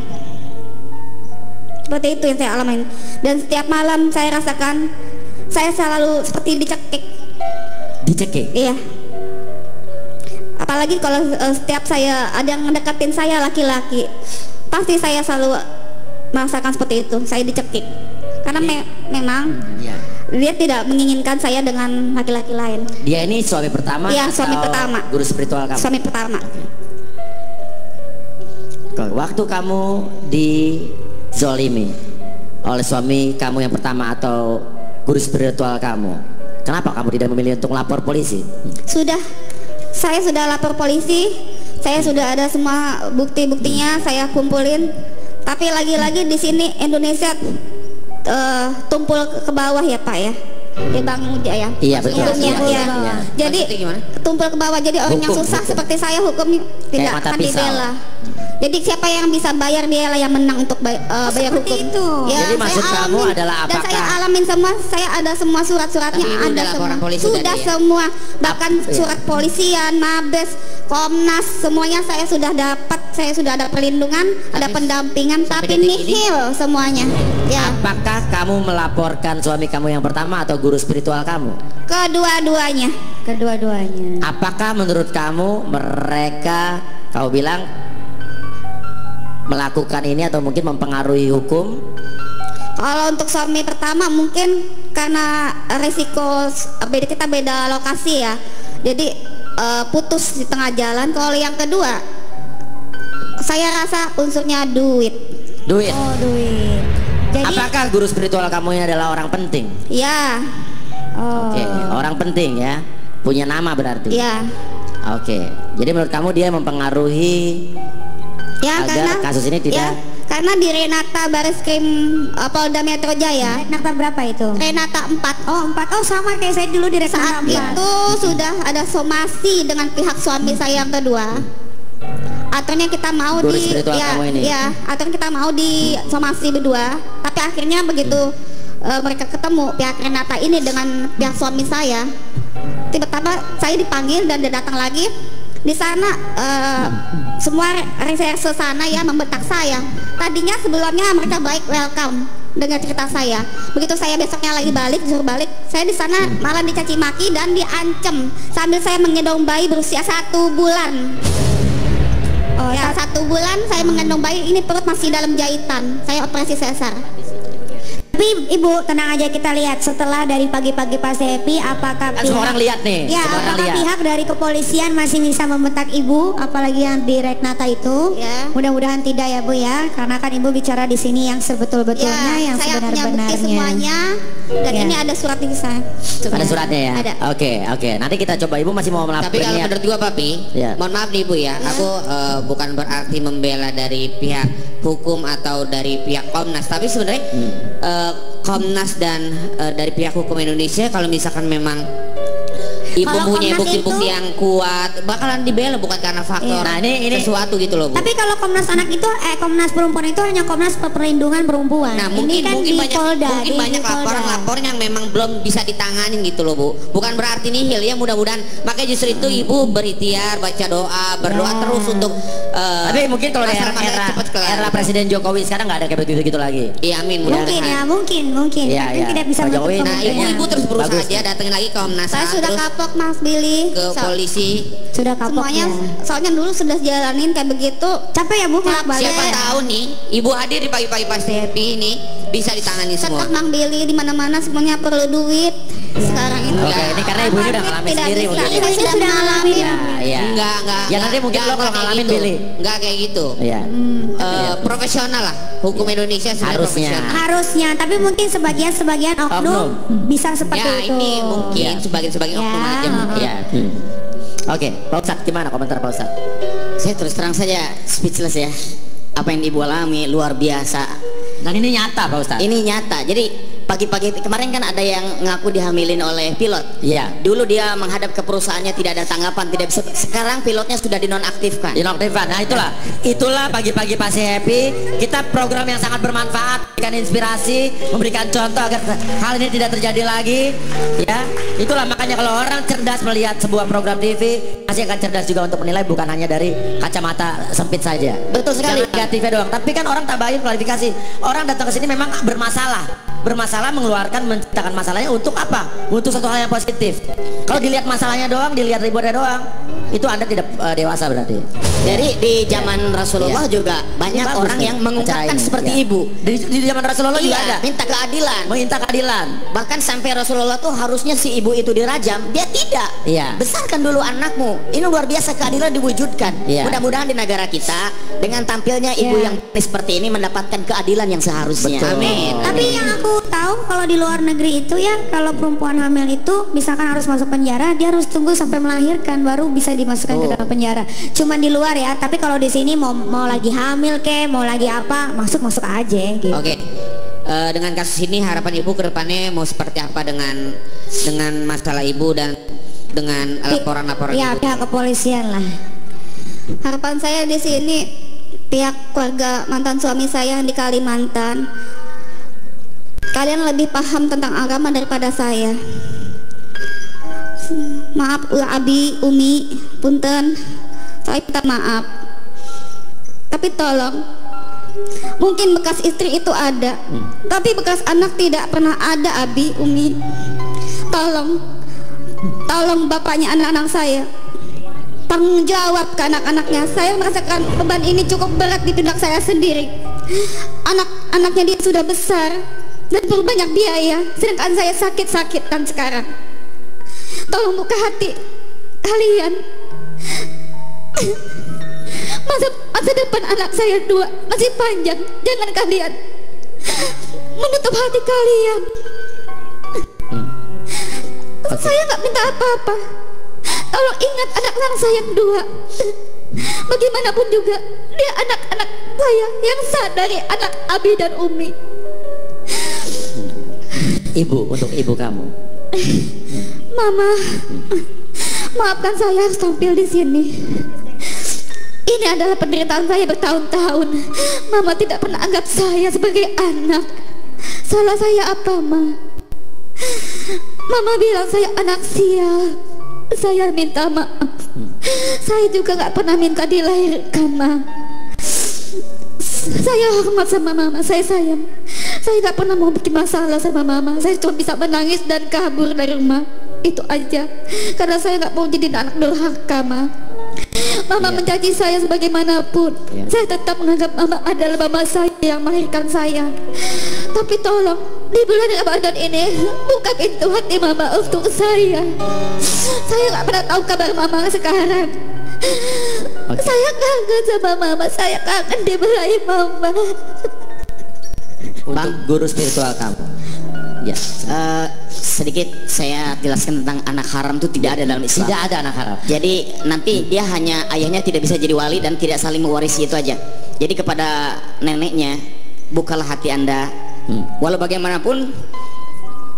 Seperti itu yang saya alamin. Dan setiap malam saya rasakan saya selalu seperti dicekik. Dicekik? Iya. Apalagi kalau setiap saya ada yang mendekatin saya laki-laki, pasti saya selalu merasakan seperti itu. Saya dicekik. Karena memang dia tidak menginginkan saya dengan laki-laki lain. Dia ini suami pertama? Iya, suami pertama. Guru spiritual kamu? Suami pertama. Waktu kamu dizolimi oleh suami kamu yang pertama atau guru spiritual kamu, kenapa kamu tidak memilih untuk lapor polisi? Sudah, saya sudah lapor polisi. Saya sudah ada semua bukti-buktinya, saya kumpulin. Tapi lagi-lagi di sini Indonesia tumpul ke bawah ya Pak ya, Bang Ujaya. Iya betul. Ya. Jadi tumpul ke bawah. Jadi orang yang susah seperti saya hukum tidak akan dibela. Jadi siapa yang bisa bayar, dialah yang menang untuk bayar hukum. Itu. Ya, jadi maksud kamu adalah apakah? Dan saya alamin semua, saya ada semua surat-suratnya, ada semua. Sudah semua, bahkan surat polisian, Mabes, Komnas, semuanya saya sudah dapat. Saya sudah ada perlindungan, ada pendampingan, tapi nihil semuanya. Ya. Apakah kamu melaporkan suami kamu yang pertama atau guru spiritual kamu? Kedua-duanya. Kedua-duanya. Apakah menurut kamu mereka, kau bilang melakukan ini atau mungkin mempengaruhi hukum? Kalau untuk suami pertama mungkin karena risiko kita beda lokasi ya, jadi putus di tengah jalan. Kalau yang kedua, saya rasa unsurnya duit. Duit. Oh duit. Jadi Apakah guru spiritual kamu ini adalah orang penting? Ya. Oke, orang penting ya. Punya nama berarti. Ya. Oke. Jadi menurut kamu dia mempengaruhi Ya, agar kasus ini tidak. Ya, karena di Renata Bareskrim Polda Metro Jaya. Renata berapa itu? Renata 4. Oh 4, oh sama kayak saya dulu di Saat Renata 4. itu sudah ada somasi dengan pihak suami saya yang kedua. Aturnya kita mau Guru di spiritual kamu ini. ya, aturnya kita mau di somasi berdua. Tapi akhirnya begitu mereka ketemu pihak Renata ini dengan pihak suami saya, tiba-tiba saya dipanggil dan dia datang lagi. Di sana semua reserse sana ya membentak saya. Tadinya sebelumnya mereka baik, welcome dengan cerita saya. Begitu saya besoknya lagi balik, disuruh balik, saya di sana malah dicaci maki dan diancam sambil saya menggendong bayi berusia 1 bulan. Oh ya, 1 bulan saya menggendong bayi, ini perut masih dalam jahitan. Saya operasi sesar. Tapi Ibu tenang aja, kita lihat setelah dari pagi-pagi Pak Sepi, apakah Kan semua orang lihat nih. Ya, Semua orang apakah lihat. pihak dari kepolisian masih bisa membentak Ibu, apalagi yang di Renata itu? Ya. Mudah-mudahan tidak ya Bu ya, karena kan Ibu bicara di sini yang sebetul-betulnya, yang saya punya bukti sebenar-benarnya. semuanya dan Ya. ini ada surat di saya. Ada suratnya ya? Ada. Oke. Nanti kita coba. Ibu masih mau melaporkan. Tapi kalau menurut gua Papi, Ya. mohon maaf nih Bu ya, aku bukan berarti membela dari pihak hukum atau dari pihak Komnas, tapi sebenarnya Komnas dan dari pihak hukum Indonesia kalau misalkan memang Ibu Kalau punya Komnas bukti-bukti itu- yang kuat, bakalan dibela bukan karena faktor Nah, ini- sesuatu gitu loh Bu. Tapi kalau Komnas Anak itu, Komnas Perempuan itu hanya Komnas Perlindungan Perempuan. Nah Ini kan di banyak Polda, mungkin di banyak Polda. laporan-laporan yang memang belum bisa ditanganin gitu loh Bu. Bukan berarti nihil ya, mudah-mudahan makanya justru itu Ibu berikhtiar, baca doa, berdoa Ya. terus untuk Tapi mungkin kalau di masalah-masalah cepet kelar. era Presiden Jokowi sekarang nggak ada kayak begitu lagi. Iya amin Mungkin mudah-mudahan. ya, mungkin. Iya, Tapi iya. tidak bisa Pak Jokowi, menutup Nah kemungkinan. ibu terus berusaha Bagus. aja, datangin lagi ke Komnas Saya HAM, sudah terus kapok Mas Billy. ke polisi. Sudah kapok Semuanya ya. soalnya dulu sudah jalanin kayak begitu. Capek ya Bu, Bolak-balik. Siapa tahu nih Ibu hadir di pagi-pagi pasti happy ini bisa ditangani semua. Tetap Mang Billy di mana-mana semuanya perlu duit. Sekarang ini. Oke, ini karena ibu ini udah ngalamin Tidak sendiri bisa. mungkin. Saya Saya sudah sudah mengalami. Iya. Enggak. Ya, nanti mungkin lo kalau kayak ngalamin, gitu. Billy. Enggak kayak gitu. Iya. Profesional lah. Hukum Indonesia sebenarnya Harusnya. profesional. Harusnya, tapi mungkin sebagian Oknum. bisa seperti Ya itu. ini mungkin Ya. sebagian-sebagian Ya. oknum aja mungkin. Iya. Oke, Pak Ustadz gimana komentar Pak Ustadz? Saya terus terang saja speechless ya. Apa yang ibu alami luar biasa. Dan ini nyata Pak Ustadz. Ini nyata. Jadi pagi-pagi kemarin kan ada yang ngaku dihamilin oleh pilot. Iya. Dulu dia menghadap ke perusahaannya tidak ada tanggapan, tidak bisa. Sekarang pilotnya sudah dinonaktifkan. Inoktifan. Nah itulah pagi-pagi pasti happy. Kita program yang sangat bermanfaat, memberikan inspirasi, memberikan contoh agar hal ini tidak terjadi lagi. Ya, itulah makanya kalau orang cerdas melihat sebuah program TV, pasti akan cerdas juga untuk menilai bukan hanya dari kacamata sempit saja. Betul sekali. Jangan negatifnya doang. Tapi kan orang tambahin klarifikasi. Orang datang ke sini memang bermasalah mengeluarkan menciptakan masalahnya untuk apa? Untuk satu hal yang positif. Kalau dilihat masalahnya doang, dilihat ributnya doang, itu Anda tidak dewasa berarti. Jadi di zaman Rasulullah juga banyak Ini bagus orang nih, yang mengungkapkan acara ini. seperti Ya. ibu. Di zaman Rasulullah juga ada Minta keadilan. meminta keadilan. Bahkan sampai Rasulullah tuh harusnya si ibu itu dirajam, dia tidak. Iya. Besarkan dulu anakmu. Ini luar biasa keadilan diwujudkan. Iya. Mudah-mudahan di negara kita dengan tampilnya ibu yang seperti ini mendapatkan keadilan yang seharusnya. Betul. Amin. Tapi yang aku tahu kalau di luar negeri itu ya, kalau perempuan hamil itu misalkan harus masuk penjara, dia harus tunggu sampai melahirkan baru bisa dimasukkan ke dalam penjara. Cuman di luar ya, tapi kalau di sini mau lagi hamil mau lagi apa, masuk aja gitu. Oke. Dengan kasus ini harapan Ibu ke depannya mau seperti apa dengan masalah Ibu dan dengan laporan-laporan Ya, Ibu? pihak kepolisian lah. Harapan saya di sini pihak keluarga mantan suami saya yang di Kalimantan, kalian lebih paham tentang agama daripada saya. Maaf Abi, Umi, punten, saya minta maaf. Tapi tolong, mungkin bekas istri itu ada, tapi bekas anak tidak pernah ada. Abi, Umi, tolong bapaknya anak-anak saya tanggung jawab ke anak-anaknya. Saya merasakan beban ini cukup berat di pundak saya sendiri. Anak-anaknya dia sudah besar dan perlu banyak biaya, sedangkan saya sakit-sakitan sekarang. Tolong buka hati kalian. Masa depan anak saya dua masih panjang. Jangan kalian menutup hati kalian. Saya nggak minta apa-apa. Tolong ingat anak saya yang dua. Bagaimanapun juga dia anak-anak saya yang sah dari anak Abi dan Umi. Ibu, untuk ibu kamu. Mama, maafkan saya harus tampil di sini. Ini adalah penderitaan saya bertahun-tahun. Mama tidak pernah anggap saya sebagai anak. Salah saya apa, Ma? Mama bilang saya anak sial. Saya minta maaf. Saya juga gak pernah minta dilahirkan, Ma. Saya hormat sama Mama, saya sayang. Saya gak pernah mau bikin masalah sama Mama. Saya cuma bisa menangis dan kabur dari rumah. Itu aja. Karena saya gak mau jadi anak durhaka, Ma. Mama menjanji saya sebagaimanapun. Saya tetap menganggap Mama adalah Mama saya yang melahirkan saya. Tapi tolong, di bulan Ramadan ini buka pintu hati Mama untuk saya. Saya gak pernah tahu kabar Mama sekarang. Saya kangen sama Mama. Saya kangen dibelahi Mama. Untuk guru spiritual kamu. Ya. Sedikit saya jelaskan tentang anak haram itu tidak ada dalam Islam. Tidak ada anak haram. Jadi nanti dia hanya ayahnya tidak bisa jadi wali dan tidak saling mewarisi, itu aja. Jadi kepada neneknya, bukalah hati Anda. Walau bagaimanapun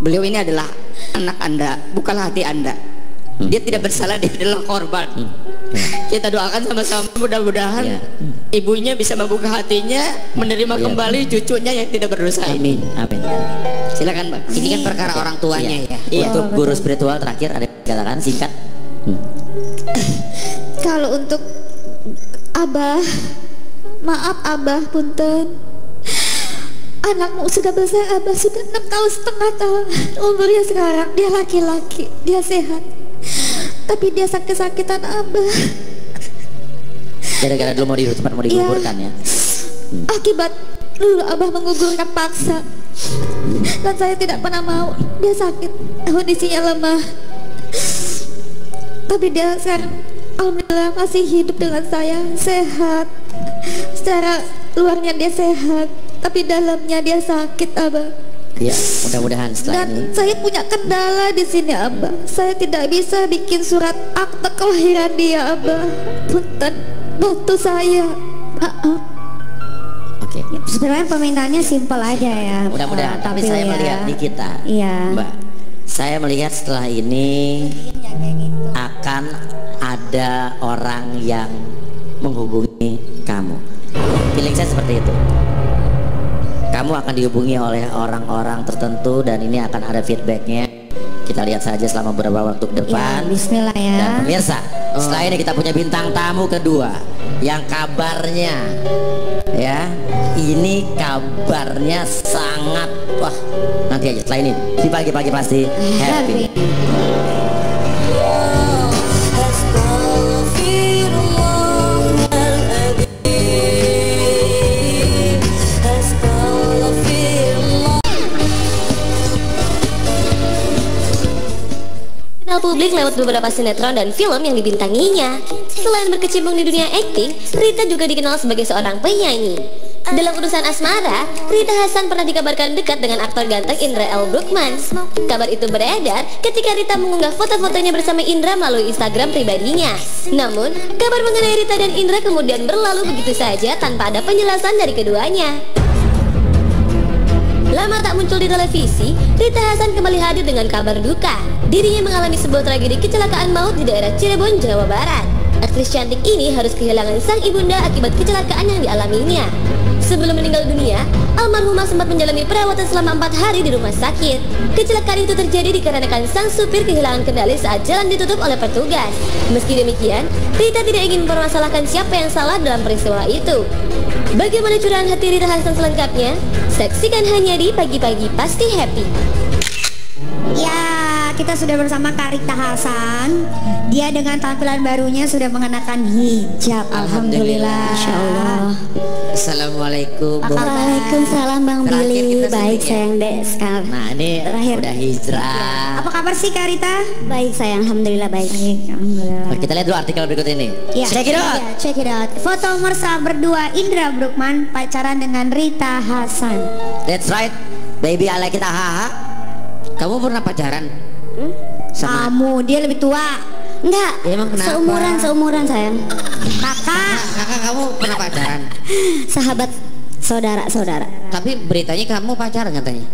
beliau ini adalah anak Anda, bukalah hati Anda. Dia tidak bersalah, dia adalah korban. Kita doakan sama-sama, mudah-mudahan ibunya bisa membuka hatinya, menerima kembali cucunya yang tidak berdosa. Amin, amin. Silakan, Mbak. Ini kan perkara orang tuanya ya. Untuk guru spiritual terakhir ada yang katakan singkat. Kalau untuk Abah, maaf Abah, punten. Anakmu sudah besar, Abah sudah 6,5 tahun umurnya sekarang. Dia laki-laki, dia sehat. Tapi dia sakit-sakitan, Abah. Gara-gara dulu mau cepat mau digugurkan ya. Akibat dulu Abah menggugurkan paksa. Dan saya tidak pernah mau. Dia sakit, kondisinya lemah. Tapi dia sekarang alhamdulillah masih hidup dengan saya, sehat. Secara luarnya dia sehat, tapi dalamnya dia sakit, Abah. Ya, mudah-mudahan setelah ini. Dan saya punya kendala di sini, Abah. Saya tidak bisa bikin surat akte kelahiran dia, Abah. Punten, bantu saya. Maaf. Oke. Sebenarnya permintaannya simpel aja ya. Mudah-mudahan. Tapi saya melihat di kita, Mbak. Saya melihat setelah ini akan ada orang yang menghubungi kamu. Feeling saya seperti itu. Kamu akan dihubungi oleh orang-orang tertentu dan ini akan ada feedbacknya. Kita lihat saja selama beberapa waktu ke depan. Bismillah ya. Dan pemirsa, setelah ini kita punya bintang tamu kedua yang kabarnya ya, ini kabarnya sangat wah. Nanti aja setelah ini di pagi-pagi pasti happy. Publik lewat beberapa sinetron dan film yang dibintanginya. Selain berkecimpung di dunia akting, Rita juga dikenal sebagai seorang penyanyi. Dalam urusan asmara, Rita Hasan pernah dikabarkan dekat dengan aktor ganteng Indra L. Bruggman. Kabar itu beredar ketika Rita mengunggah foto-fotonya bersama Indra melalui Instagram pribadinya. Namun, kabar mengenai Rita dan Indra kemudian berlalu begitu saja tanpa ada penjelasan dari keduanya. Lama tak muncul di televisi, Rita Hasan kembali hadir dengan kabar duka. Dirinya mengalami sebuah tragedi kecelakaan maut di daerah Cirebon, Jawa Barat. Aktris cantik ini harus kehilangan sang ibunda akibat kecelakaan yang dialaminya. Sebelum meninggal dunia, almarhumah sempat menjalani perawatan selama 4 hari di rumah sakit. Kecelakaan itu terjadi dikarenakan sang supir kehilangan kendali saat jalan ditutup oleh petugas. Meski demikian, Rita tidak ingin mempermasalahkan siapa yang salah dalam peristiwa itu. Bagaimana curahan hati Rita Hasan selengkapnya? Saksikan hanya di Pagi-Pagi Pasti Happy. Ya, kita sudah bersama Kak Rita Hasan. Dia dengan tampilan barunya sudah mengenakan hijab. Alhamdulillah. Insya Allah. Assalamualaikum. Waalaikumsalam Bang Billy. Baik sayang dek sekarang. Nah ini udah hijrah. Apa kabar sih Kak Rita? Baik sayang, alhamdulillah baik. Alhamdulillah. Kita lihat dulu artikel berikut ini. Ya, Check it out. ya, check it out. Foto mesra berdua Indra Bruggman pacaran dengan Rita Hasan. That's right. Baby I like it haha. Kamu pernah pacaran? Sama Kamu, dia lebih tua. Enggak, Ya, emang kenapa? seumuran sayang. Kakak. kakak kamu pernah pacaran? Sahabat, saudara. Tapi beritanya kamu pacaran katanya.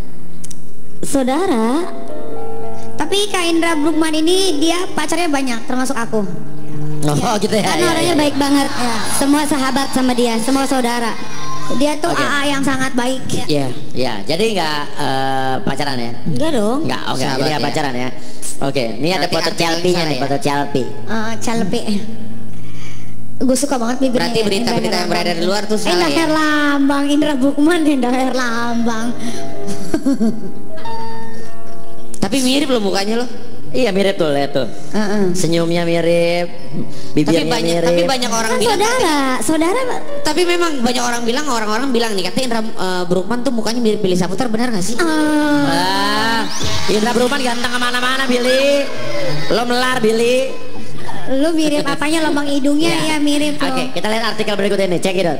Saudara, Tapi Kak Indra Bruggman ini dia pacarnya banyak, termasuk aku. Oh gitu ya. karena orangnya baik banget. Semua sahabat sama dia, semua saudara. Dia tuh Oke. AA yang sangat baik. Iya. Ya, jadi nggak pacaran ya? Enggak dong. Enggak, oke. Sahabat Jadi nggak ya. pacaran ya. Oke, ini ada Berarti foto arti Chelpy-nya salah nih, ya? foto Chelpy. Celepi. Gue suka banget bibirnya. Berarti berita-berita yang beredar di luar tuh salah Indra ya? Herlambang, Indra Bruggman, Indra Herlambang. Tapi mirip loh mukanya loh. Iya mirip tuh, lihat tuh. Senyumnya mirip, bibirnya mirip. Tapi banyak orang Kan bilang. saudara. Tapi memang banyak orang bilang nih katanya Indra Bruggman tuh mukanya mirip Billy Saputra, benar gak sih? Indra Bruggman ganteng kemana-mana, Billy. Lo melar, Billy. Lu mirip apanya, lubang hidungnya ya mirip tuh. Oke, kita lihat artikel berikut ini. Cekidot.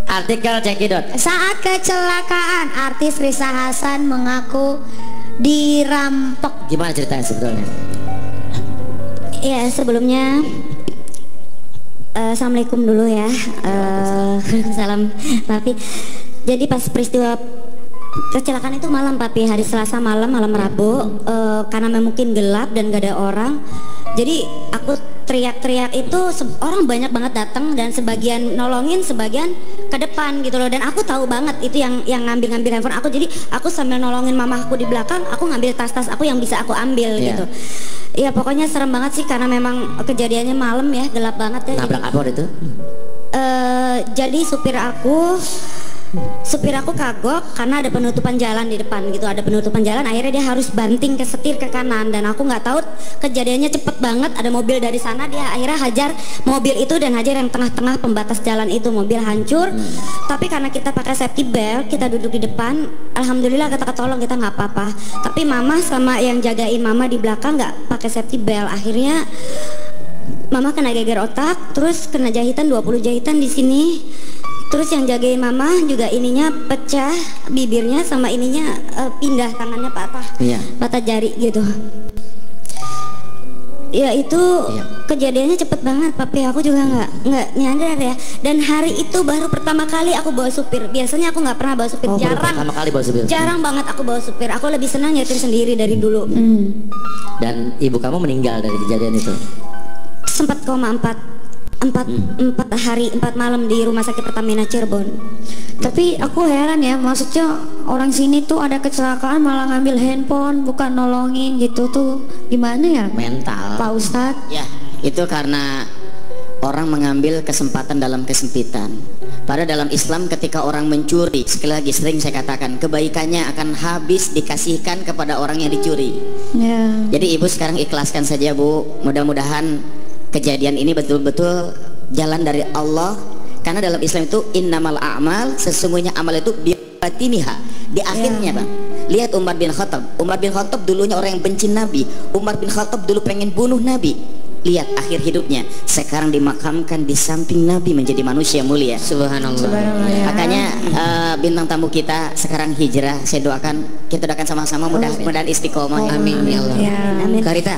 Artikel Cekidot. Saat kecelakaan, artis Risa Hasan mengaku dirampok. Gimana ceritanya sebetulnya? Ya sebelumnya Assalamualaikum dulu ya. Salam Papi. Jadi pas peristiwa kecelakaan itu malam Papi, hari Selasa malam Rabu, karena mungkin gelap dan gak ada orang. Jadi aku teriak-teriak itu orang banyak banget datang dan sebagian nolongin, sebagian ke depan gitu loh. Dan aku tahu banget itu yang ngambil handphone aku. Jadi aku sambil nolongin mamaku di belakang, aku ngambil tas-tas aku yang bisa aku ambil gitu. Ya pokoknya serem banget sih karena memang kejadiannya malam ya, gelap banget ya. Nabrak apa waktu itu? Jadi supir aku kagok karena ada penutupan jalan di depan gitu, ada penutupan jalan, akhirnya dia harus banting ke setir ke kanan dan aku nggak tahu kejadiannya cepet banget, ada mobil dari sana, dia akhirnya hajar mobil itu dan hajar yang tengah-tengah pembatas jalan itu, mobil hancur. Tapi karena kita pakai safety belt, kita duduk di depan, alhamdulillah kita ketolong, kita nggak apa-apa. Tapi mama sama yang jagain mama di belakang nggak pakai safety belt, akhirnya mama kena geger otak, terus kena jahitan 20 jahitan di sini. Terus yang jagain mama juga ininya pecah, bibirnya sama ininya pindah, tangannya patah, patah jari gitu. Ya itu kejadiannya cepet banget Papi, aku juga nggak nyadar ya. Dan hari itu baru pertama kali aku bawa supir. Biasanya aku nggak pernah bawa supir, Pertama kali bawa supir. jarang banget aku bawa supir. Aku lebih senang nyetir sendiri dari dulu. Dan ibu kamu meninggal dari kejadian itu. Sempat koma 4 hari 4 malam di rumah sakit Pertamina Cirebon. Tapi aku heran ya, maksudnya orang sini tuh ada kecelakaan malah ngambil handphone, bukan nolongin gitu tuh. Gimana ya Mental. Pak Ustadz? Ya, itu karena orang mengambil kesempatan dalam kesempitan. Padahal dalam Islam ketika orang mencuri, sekali lagi sering saya katakan, kebaikannya akan habis dikasihkan kepada orang yang dicuri. Ya. Jadi ibu sekarang ikhlaskan saja Bu. Mudah-mudahan kejadian ini betul-betul jalan dari Allah. Karena dalam Islam itu innamal a'mal, sesungguhnya amal itu bibatiniha, di akhirnya Bang. Lihat Umar bin Khattab. Umar bin Khattab dulunya orang yang benci Nabi. Umar bin Khattab dulu pengen bunuh Nabi. Lihat akhir hidupnya, sekarang dimakamkan di samping Nabi menjadi manusia mulia. Subhanallah. Makanya bintang tamu kita sekarang hijrah. Saya doakan, kita doakan sama-sama mudah-mudahan istiqomah. Amin ya Allah. Amin. Karita,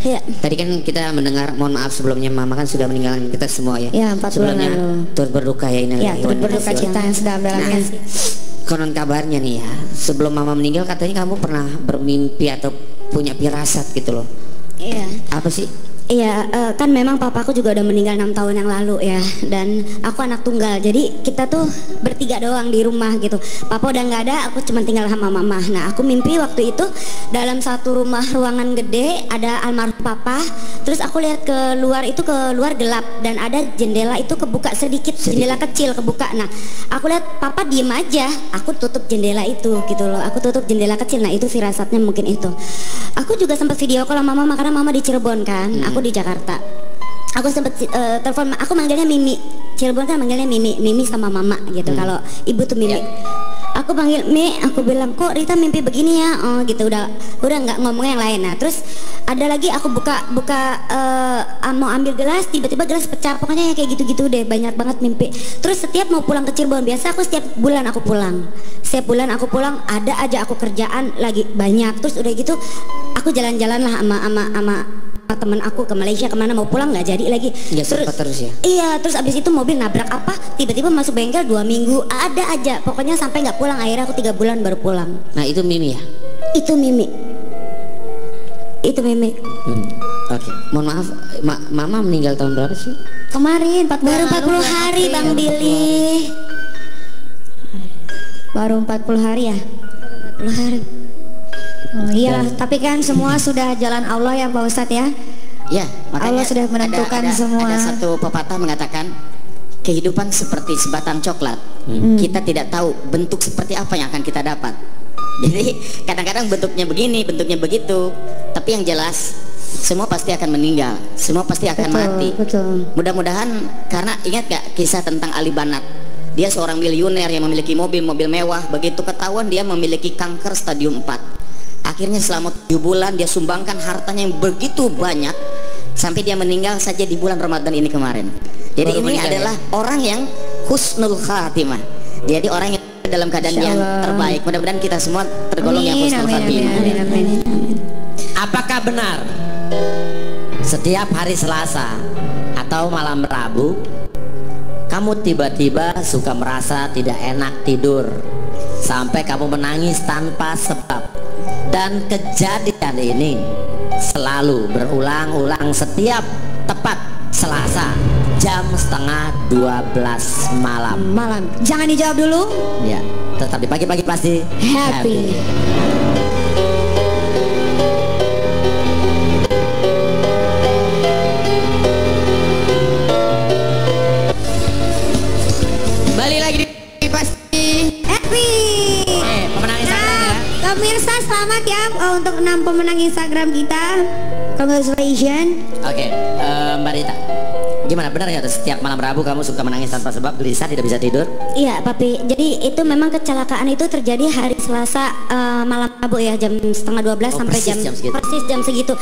Ya. tadi kan kita mendengar, mohon maaf sebelumnya mama kan sudah meninggalkan kita semua ya. Ya, 4 bulan Sebelumnya lalu. turut berduka ya ini. Ya, turut berduka cita yang sedalam-dalamnya. Konon kabarnya nih ya, sebelum mama meninggal katanya kamu pernah bermimpi atau punya firasat gitu loh. Iya. Apa sih? Iya, kan memang papaku juga udah meninggal 6 tahun yang lalu ya. Dan aku anak tunggal, jadi kita tuh bertiga doang di rumah gitu. Papa udah nggak ada, aku cuma tinggal sama mama. Nah aku mimpi waktu itu dalam satu rumah ruangan gede ada almarhum papa. Terus aku lihat ke luar itu, ke luar gelap dan ada jendela itu kebuka sedikit, jendela kecil kebuka. Nah aku lihat papa diem aja, aku tutup jendela itu gitu loh. Aku tutup jendela kecil. Nah itu firasatnya mungkin itu. Aku juga sempat video call sama mama karena mama di Cirebon kan, aku di Jakarta. Aku sempat telepon, aku manggilnya Mimi. Cirebon kan manggilnya Mimi sama mama gitu. Kalau ibu tuh Mimi. Aku panggil Mi, aku bilang kok Rita mimpi begini ya, oh gitu, udah nggak ngomong yang lain. Nah terus ada lagi aku buka mau ambil gelas, tiba-tiba gelas pecah, pokoknya kayak gitu-gitu deh, banyak banget mimpi. Terus setiap mau pulang ke Cirebon, biasa aku setiap bulan aku pulang, ada aja aku kerjaan lagi banyak. Terus udah gitu aku jalan-jalan lah sama temen aku ke Malaysia, kemana mau pulang nggak jadi lagi. Nggak sempat terus ya? Iya, terus abis itu mobil nabrak apa, tiba-tiba masuk bengkel 2 minggu, ada aja, pokoknya sampai nggak pulang. Akhirnya aku 3 bulan baru pulang. Nah itu Mimi ya? Itu Mimi. Oke. Mohon maaf, Mama meninggal tahun berapa sih? Kemarin Baru 40 hari Bang Billy. Baru 40 hari ya? 40 hari. Oh iyalah, tapi kan semua sudah jalan Allah ya Pak Ustadz ya. Ya, makanya Allah sudah menentukan semua. Ada satu pepatah mengatakan kehidupan seperti sebatang coklat. Kita tidak tahu bentuk seperti apa yang akan kita dapat. Jadi kadang-kadang bentuknya begini, bentuknya begitu. Tapi yang jelas semua pasti akan meninggal, semua pasti akan mati. Mudah-mudahan, karena ingat gak kisah tentang Ali Banat? Dia seorang miliuner yang memiliki mobil mewah. Begitu ketahuan dia memiliki kanker stadium 4. Akhirnya selama 7 bulan dia sumbangkan hartanya yang begitu banyak sampai dia meninggal saja di bulan Ramadan ini kemarin. Jadi ini adalah orang yang husnul khatimah. Jadi orang yang dalam keadaan yang terbaik. Mudah-mudahan kita semua tergolong yang husnul khatimah. Apakah benar setiap hari Selasa atau malam Rabu kamu tiba-tiba suka merasa tidak enak tidur sampai kamu menangis tanpa sebab? Dan kejadian ini selalu berulang-ulang setiap tepat Selasa jam setengah 12 malam. Jangan dijawab dulu. Ya, tetap di pagi-pagi pasti happy. Balik lagi di pasti Happy. Pemenang Instagram ya. Pemirsa selamat ya untuk 6 pemenang Instagram kita. Congratulations. Oke, Mbak Rita, gimana, benar ya setiap malam Rabu kamu suka menangis tanpa sebab, gelisah, tidak bisa tidur? Iya Papi, jadi itu memang kecelakaan itu terjadi hari Selasa malam Rabu ya, jam setengah 12 sampai persis jam segitu.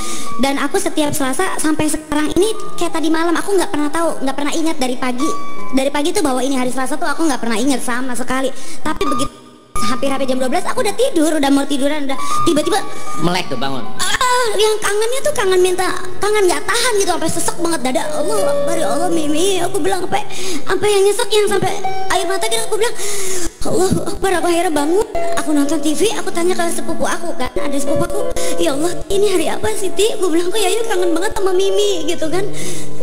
Dan aku setiap Selasa sampai sekarang ini kayak tadi malam, aku nggak pernah tahu, nggak pernah ingat dari pagi tuh bahwa ini hari Selasa tuh aku nggak pernah ingat sama sekali. Tapi begitu hampir jam 12 aku udah tidur, udah mau tiduran, udah tiba-tiba melek tuh bangun. Yang kangennya tuh kangen nggak tahan gitu, sampai sesek banget dada. Allah Akbar, ya Allah Mimi, aku bilang sampai yang nyesek, yang sampai air mata gitu. Aku bilang Allah Akbar. Aku akhirnya bangun, aku nonton TV, aku tanya ke sepupu aku kan, ada sepupu aku, ya Allah ini hari apa sih Ti? Aku bilang kok Yayu kangen banget sama Mimi gitu kan.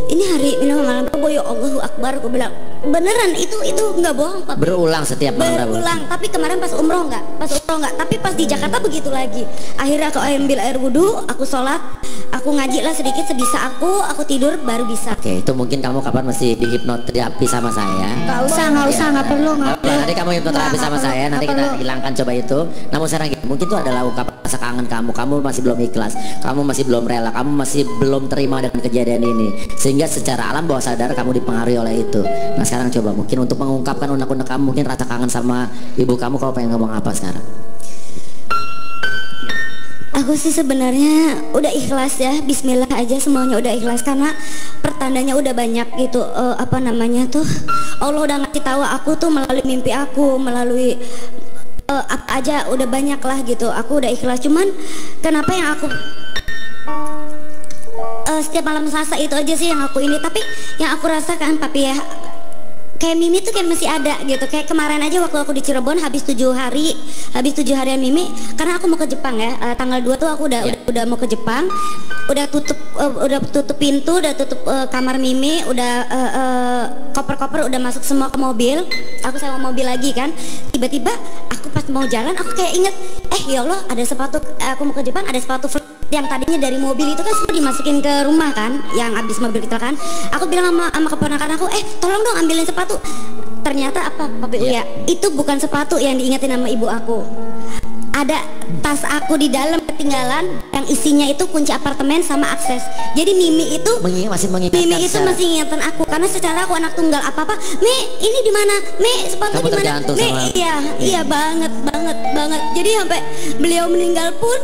Ini hari malam Rabu, ya Allah Akbar. Aku bilang beneran itu nggak bohong Pak. Berulang setiap malam Rabu. Berulang, tapi kemarin pas umroh nggak, tapi pas di Jakarta begitu lagi. Akhirnya aku ambil air wudhu, aku sholat, aku ngaji lah sedikit sebisa aku tidur baru bisa. Oke, itu mungkin kamu kapan mesti dihipnoterapi sama saya? Nggak usah, nggak perlu. Nanti kamu hipnoterapi sama saya, nanti kita hilangkan coba itu. Namun sekarang mungkin itu adalah ungkapan rasa kangen kamu masih belum ikhlas, kamu masih belum rela, kamu masih belum terima dengan kejadian ini, sehingga secara alam bawah sadar kamu dipengaruhi oleh itu. Nah sekarang coba mungkin untuk mengungkapkan unek-unek kamu, mungkin rasa kangen sama ibu kamu pengen ngomong apa sekarang? Aku sih sebenarnya udah ikhlas ya, bismillah aja, semuanya udah ikhlas karena pertandanya udah banyak gitu. Allah udah ngasih tahu aku tuh melalui mimpi aku, melalui apa aja udah banyak lah gitu. Aku udah ikhlas, cuman kenapa yang aku setiap malam Selasa itu aja sih yang aku ini. Tapi yang aku rasakan Papi ya, kayak Mimi tuh kayak masih ada gitu. Kayak kemarin aja waktu aku di Cirebon habis 7 harian Mimi, karena aku mau ke Jepang ya, tanggal 2 tuh aku udah mau ke Jepang, udah tutup pintu, udah tutup kamar Mimi, udah koper-koper udah masuk semua ke mobil. Aku sewa mobil lagi kan, tiba-tiba aku pas mau jalan aku kayak inget, ya Allah ada sepatu, aku mau ke Jepang ada sepatu yang tadinya dari mobil itu kan semua dimasukin ke rumah kan, yang habis mobil kecelakaan. Aku bilang sama keponakan aku, tolong dong ambilin sepatu. Ternyata apa Papi Uya, itu bukan sepatu yang diingetin sama ibu aku. Ada tas aku di dalam ketinggalan yang isinya itu kunci apartemen sama akses. Jadi Mimi itu masih mengingatkan. Mimi itu masih ingatkan aku karena secara aku anak tunggal apa-apa. Mi, ini di mana? Mi, sepatu di mana? Mi, iya banget. Jadi sampai beliau meninggal pun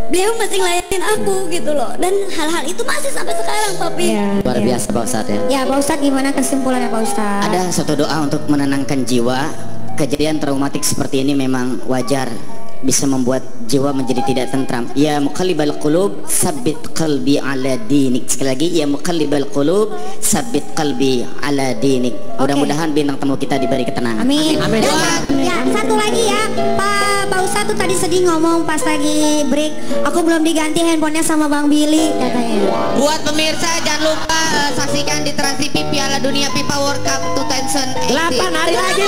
beliau masih ngelayanin aku gitu loh. Dan hal-hal itu masih sampai sekarang, Papi. Luar biasa Pak Ustadz ya. Ya, Pak Ustadz, gimana kesimpulannya Pak Ustadz? Ada satu doa untuk menenangkan jiwa. Kejadian traumatik seperti ini memang wajar, bisa membuat jiwa menjadi tidak tentram. Ya muqallibal qulub, sabbit qalbi ala dinik. Sekali lagi, ya muqallibal qulub, sabbit qalbi ala dinik. Mudah-mudahan bintang tamu kita diberi ketenangan. Amin. Amin. Ya, satu lagi ya, Pak Ustadz tuh tadi sedih ngomong pas lagi break, aku belum diganti handphonenya sama Bang Billy katanya. Buat pemirsa jangan lupa saksikan di Trans TV Piala Dunia FIFA World Cup 2018. 8 hari lagi.